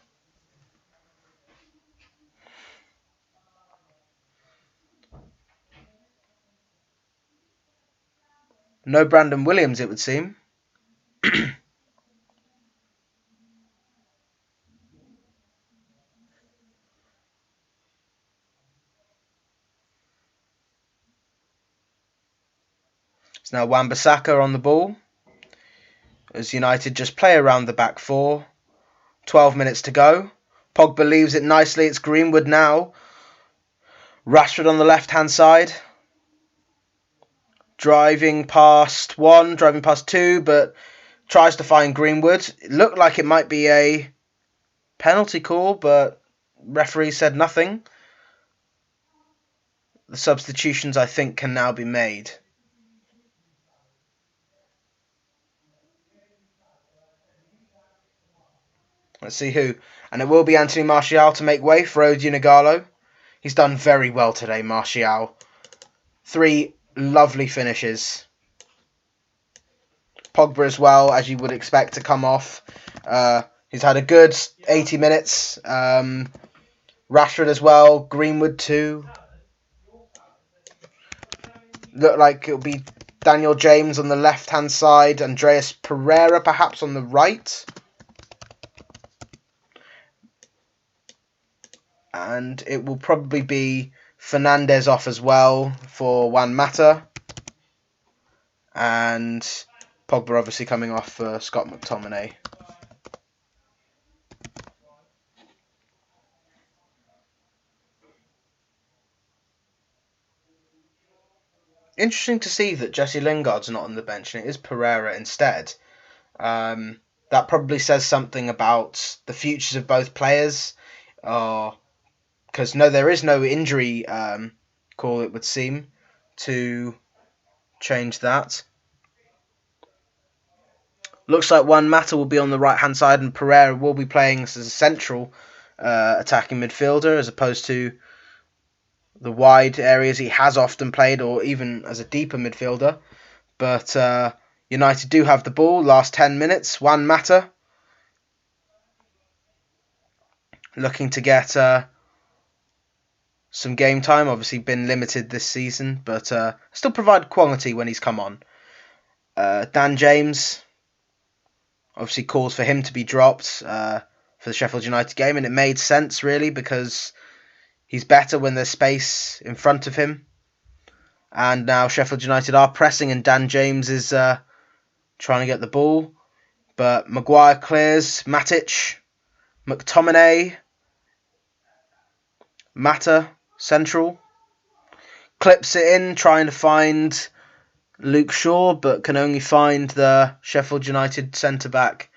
S1: No Brandon Williams, it would seem. It's now Wan-Bissaka on the ball, as United just play around the back 4. 12 minutes to go. Pogba leaves it nicely. It's Greenwood now. Rashford on the left-hand side. Driving past 1, driving past 2, but tries to find Greenwood. It looked like it might be a penalty call, but referee said nothing. The substitutions, I think, can now be made. Let's see who. And it will be Anthony Martial to make way for Odion Igalo. He's done very well today, Martial. 3 lovely finishes. Pogba as well, as you would expect to come off. He's had a good 80 minutes. Rashford as well. Greenwood too. Look like it'll be Daniel James on the left-hand side. Andreas Pereira perhaps on the right. And it will probably be Fernandes off as well for Juan Mata. And Pogba obviously coming off for Scott McTominay. Interesting to see that Jesse Lingard's not on the bench and it is Pereira instead. That probably says something about the futures of both players. Because there is no injury call, it would seem, to change that. Looks like Juan Mata will be on the right-hand side and Pereira will be playing as a central attacking midfielder as opposed to the wide areas he has often played, or even as a deeper midfielder. But United do have the ball. Last 10 minutes. Juan Mata looking to get some game time. Obviously been limited this season, but still provide quality when he's come on. Dan James obviously calls for him to be dropped for the Sheffield United game, and it made sense really because he's better when there's space in front of him. And now Sheffield United are pressing and Dan James is trying to get the ball. But Maguire clears. Matic. McTominay. Mata. Central. Clips it in, trying to find Luke Shaw, but can only find the Sheffield United centre-back.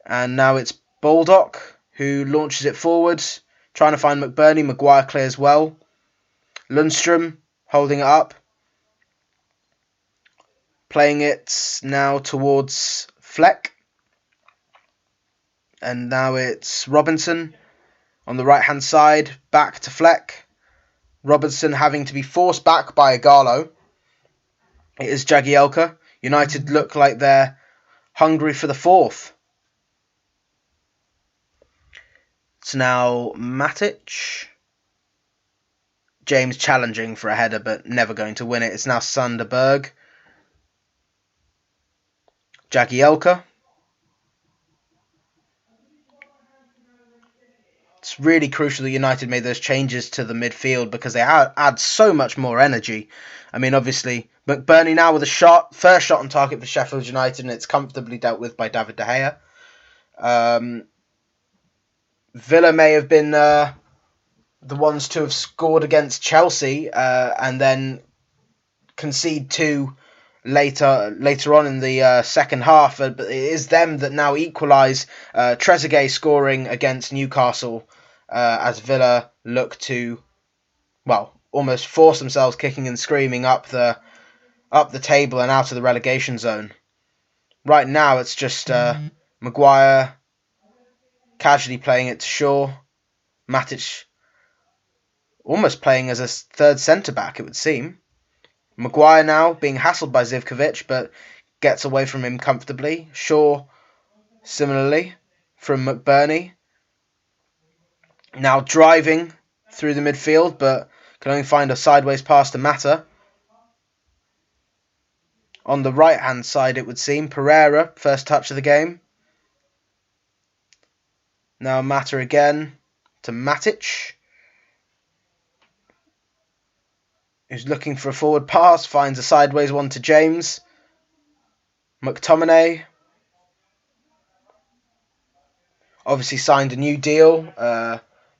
S1: And now it's Baldock, who launches it forwards. Trying to find McBurney. Maguire clears well. Lundstrom holding it up. Playing it now towards Fleck. And now it's Robinson on the right-hand side. Back to Fleck. Robinson having to be forced back by Igalo. It is Jagielka. United look like they're hungry for the fourth. It's now Matic. James challenging for a header, but never going to win it. It's now Sunderberg. Jagielka. It's really crucial that United made those changes to the midfield because they add so much more energy. I mean, obviously, McBurney now with a shot. First shot on target for Sheffield United, and it's comfortably dealt with by David De Gea. Villa may have been the ones to have scored against Chelsea and then concede 2 later on in the second half, but it is them that now equalise. Trezeguet scoring against Newcastle as Villa look to, well, almost force themselves kicking and screaming up the table and out of the relegation zone. Right now it's just Maguire casually playing it to Shaw, Matic almost playing as a third centre-back, it would seem. Maguire now being hassled by Zivkovic, but gets away from him comfortably. Shaw, similarly, from McBurney. Now driving through the midfield, but can only find a sideways pass to Mata. On the right-hand side, it would seem, Pereira, first touch of the game. Now Mata again to Matic, who's looking for a forward pass, finds a sideways one to James. McTominay obviously signed a new deal,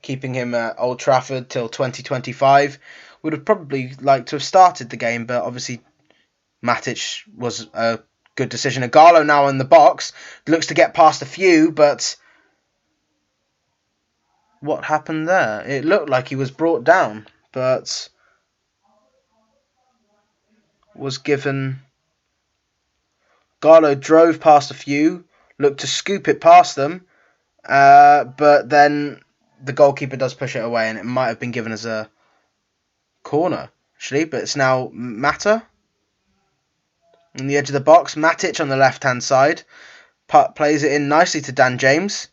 S1: keeping him at Old Trafford till 2025. Would have probably liked to have started the game, but obviously Matic was a good decision. Ighalo now in the box, looks to get past a few, but what happened there? It looked like he was brought down, but was given... Ighalo drove past a few, looked to scoop it past them, but then the goalkeeper does push it away, and it might have been given as a corner, actually, but it's now Mata on the edge of the box. Matic on the left-hand side plays it in nicely to Dan James,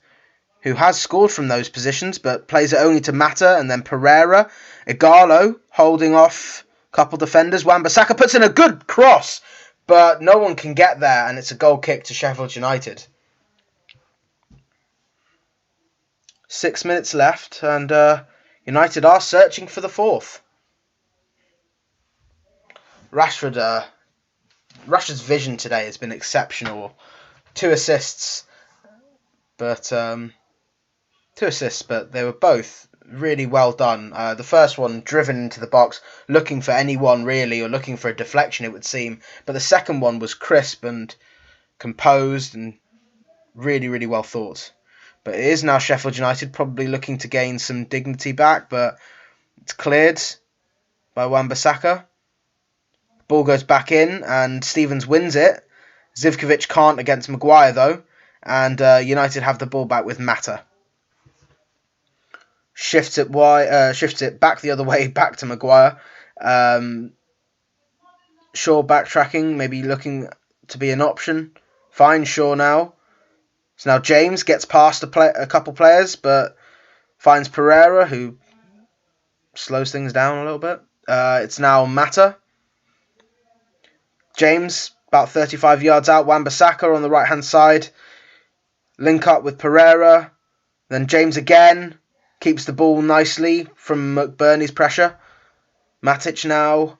S1: who has scored from those positions, but plays it only to Mata, and then Pereira. Ighalo holding off a couple defenders. Wan-Bissaka puts in a good cross, but no one can get there, and it's a goal kick to Sheffield United. 6 minutes left, and United are searching for the fourth. Rashford's vision today has been exceptional. 2 assists, but they were both really well done. The first one driven into the box, looking for anyone really, or looking for a deflection, it would seem. But the second one was crisp and composed and really, really well thought. But it is now Sheffield United probably looking to gain some dignity back, but it's cleared by Wan-Bissaka. Ball goes back in, and Stevens wins it. Zivkovic can't against Maguire, though, and United have the ball back with Mata. Shifts it back the other way, back to Maguire. Shaw backtracking, maybe looking to be an option. Finds Shaw now. So now James gets past a couple players, but finds Pereira, who slows things down a little bit. It's now Mata. James, about 35 yards out. Wan-Bissaka on the right-hand side. Link up with Pereira. Then James again. Keeps the ball nicely from McBurney's pressure. Matic now.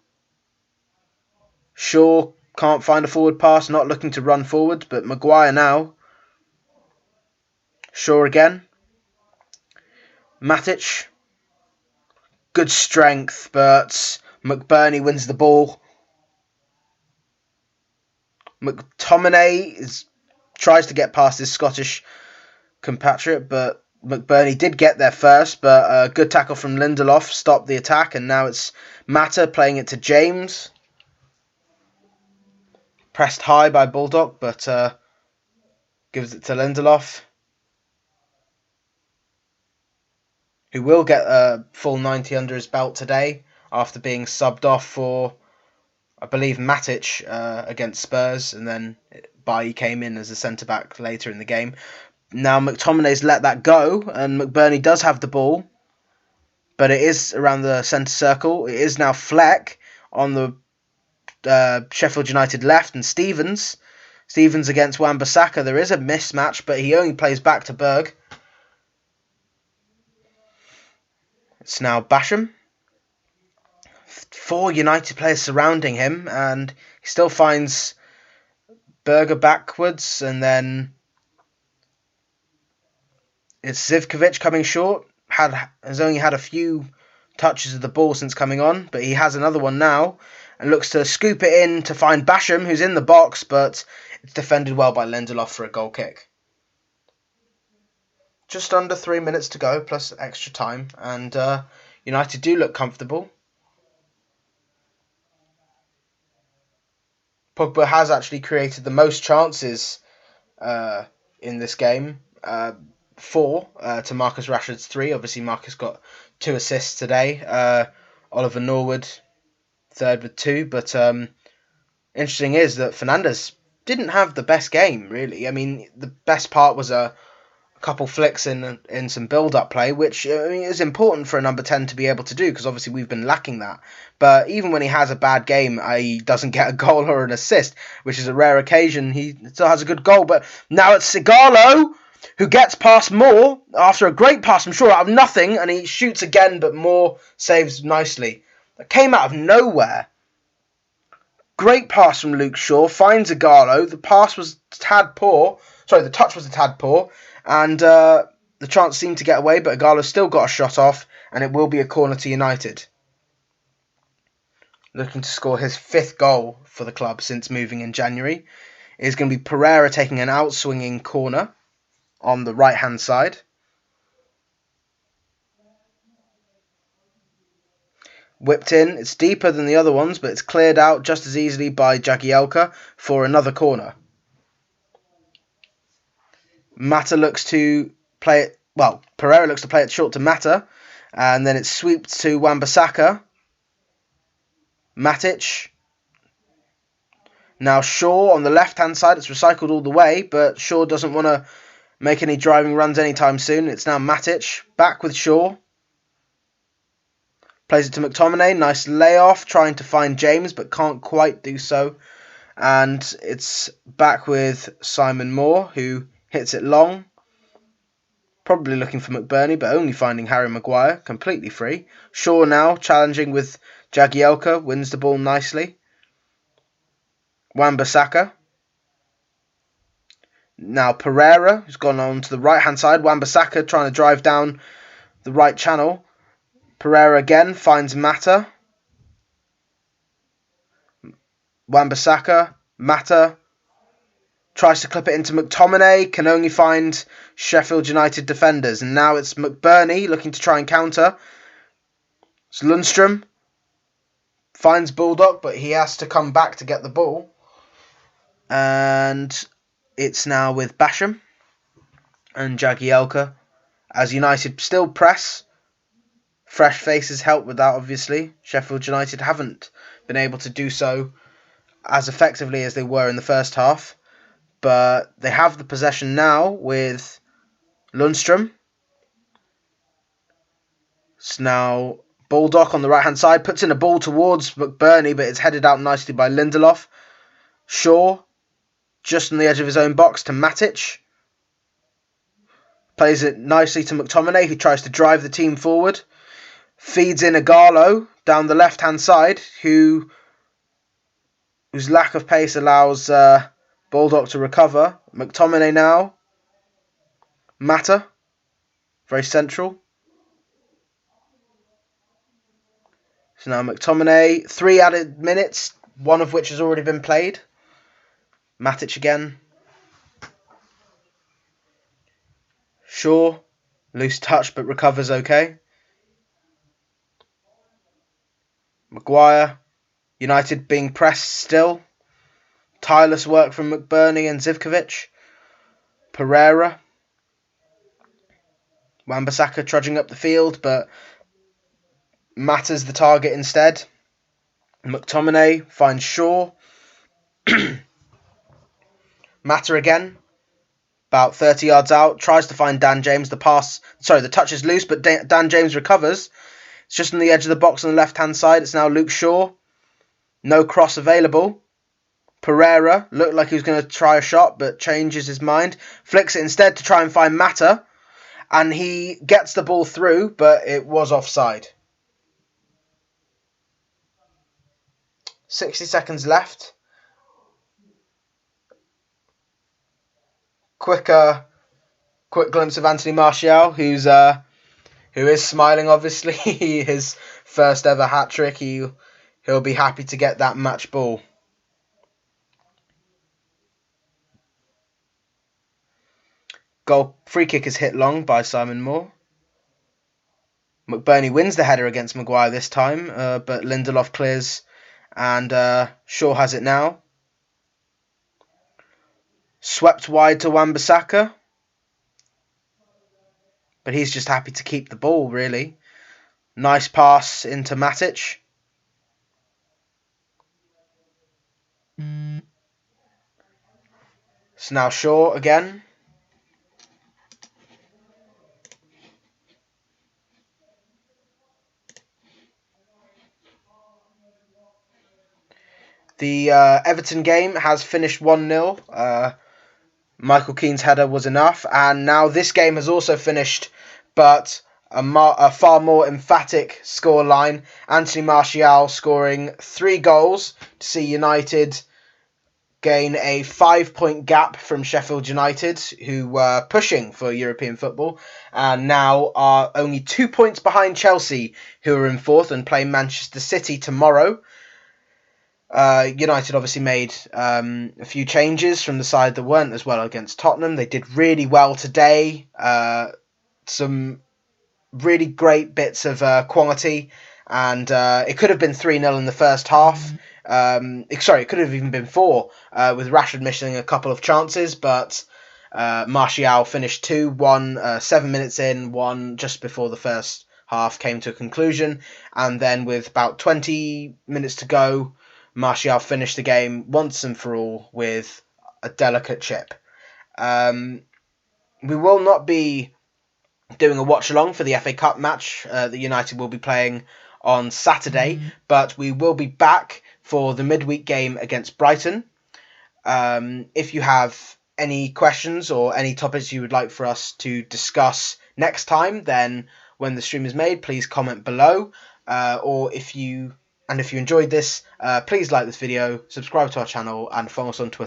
S1: Shaw can't find a forward pass. Not looking to run forward. But Maguire now. Shaw again. Matic. Good strength, but McBurney wins the ball. McTominay tries to get past his Scottish compatriot, but McBurney did get there first, but a good tackle from Lindelof stopped the attack, and now it's Mata playing it to James. Pressed high by Bulldog, but gives it to Lindelof, who will get a full 90 under his belt today after being subbed off for, I believe, Matic against Spurs, and then Bailly came in as a centre-back later in the game. Now McTominay's let that go, and McBurney does have the ball, but it is around the centre circle. It is now Fleck on the Sheffield United left, and Stevens against Wan-Bissaka. There is a mismatch, but he only plays back to Berg. It's now Basham. 4 United players surrounding him, and he still finds Berger backwards, and then It's Zivkovic coming short. Has only had a few touches of the ball since coming on, but he has another one now and looks to scoop it in to find Basham, who's in the box, but it's defended well by Lindelof for a goal kick. Just under 3 minutes to go, plus extra time, and United do look comfortable. Pogba has actually created the most chances in this game. 4 to Marcus Rashford's 3. Obviously, Marcus got 2 assists today. Oliver Norwood, third with 2. But interesting is that Fernandes didn't have the best game, really. I mean, the best part was a couple flicks in some build-up play, which is important for a number 10 to be able to do, because obviously we've been lacking that. But even when he has a bad game, he doesn't get a goal or an assist, which is a rare occasion. He still has a good goal, but now it's Sigalo who gets past Moore after a great pass from Shaw out of nothing, and he shoots again, but Moore saves nicely. That came out of nowhere. Great pass from Luke Shaw, finds Igalo. The pass was a tad poor. Sorry, the touch was a tad poor. And the chance seemed to get away, but Igalo's still got a shot off, and it will be a corner to United. Looking to score his 5th goal for the club since moving in January. It is going to be Pereira taking an outswinging corner on the right-hand side. Whipped in. It's deeper than the other ones, but it's cleared out just as easily by Jagielka for another corner. Mata looks to play it. Well, Pereira looks to play it short to Mata, and then it's sweeped to Wan-Bissaka. Matic. Now Shaw on the left-hand side. It's recycled all the way, but Shaw doesn't want to make any driving runs anytime soon. It's now Matic back with Shaw. Plays it to McTominay. Nice layoff, trying to find James, but can't quite do so. And it's back with Simon Moore, who hits it long. Probably looking for McBurney, but only finding Harry Maguire, completely free. Shaw now challenging with Jagielka, wins the ball nicely. Wan-Bissaka. Now Pereira, who's gone on to the right-hand side. Wan-Bissaka trying to drive down the right channel. Pereira again finds Mata. Wan-Bissaka, Mata. Tries to clip it into McTominay, can only find Sheffield United defenders. And now it's McBurney looking to try and counter. It's Lundstrom. Finds Bulldog, but he has to come back to get the ball. And it's now with Basham and Jagielka. As United still press. Fresh faces help with that, obviously. Sheffield United haven't been able to do so as effectively as they were in the first half. But they have the possession now with Lundstrom. It's now Baldock on the right-hand side. Puts in a ball towards McBurney, but it's headed out nicely by Lindelof. Shaw, just on the edge of his own box to Matic. Plays it nicely to McTominay, who tries to drive the team forward. Feeds in Igalo down the left-hand side, whose lack of pace allows Baldock to recover. McTominay now. Mata. Very central. So now McTominay. 3 added minutes, one of which has already been played. Matic again. Shaw. Loose touch but recovers okay. Maguire. United being pressed still. Tireless work from McBurney and Zivkovic. Pereira. Wan-Bissaka trudging up the field, but Mata's the target instead. McTominay finds Shaw. Mata again. About 30 yards out. Tries to find Dan James. The touch is loose, but Dan James recovers. It's just on the edge of the box on the left-hand side. It's now Luke Shaw. No cross available. Pereira looked like he was going to try a shot, but changes his mind. Flicks it instead to try and find Mata. And he gets the ball through, but it was offside. 60 seconds left. Quicker quick glimpse of Anthony Martial, who is smiling. Obviously, his first ever hat trick. He'll be happy to get that match ball. Goal free kick is hit long by Simon Moore. McBurney wins the header against Maguire this time, but Lindelof clears, and Shaw has it now. Swept wide to Wan-Bissaka, but he's just happy to keep the ball, really. Nice pass into Matic. It's now Shaw again. The Everton game has finished 1-0. Michael Keane's header was enough, and now this game has also finished, but a far more emphatic scoreline. Anthony Martial scoring 3 goals to see United gain a 5-point gap from Sheffield United, who were pushing for European football, and now are only 2 points behind Chelsea, who are in 4th and play Manchester City tomorrow. United obviously made a few changes from the side that weren't as well against Tottenham. They did really well today. Some really great bits of quality, and it could have been 3-0 in the first half. It could have even been 4 with Rashford missing a couple of chances, but Martial finished 2, one 7 minutes in, one just before the first half came to a conclusion, and then with about 20 minutes to go, Martial finished the game once and for all with a delicate chip. We will not be doing a watch-along for the FA Cup match that United will be playing on Saturday, but we will be back for the midweek game against Brighton. If you have any questions or any topics you would like for us to discuss next time, then when the stream is made, please comment below. Or if you enjoyed this, please like this video, subscribe to our channel, and follow us on Twitter.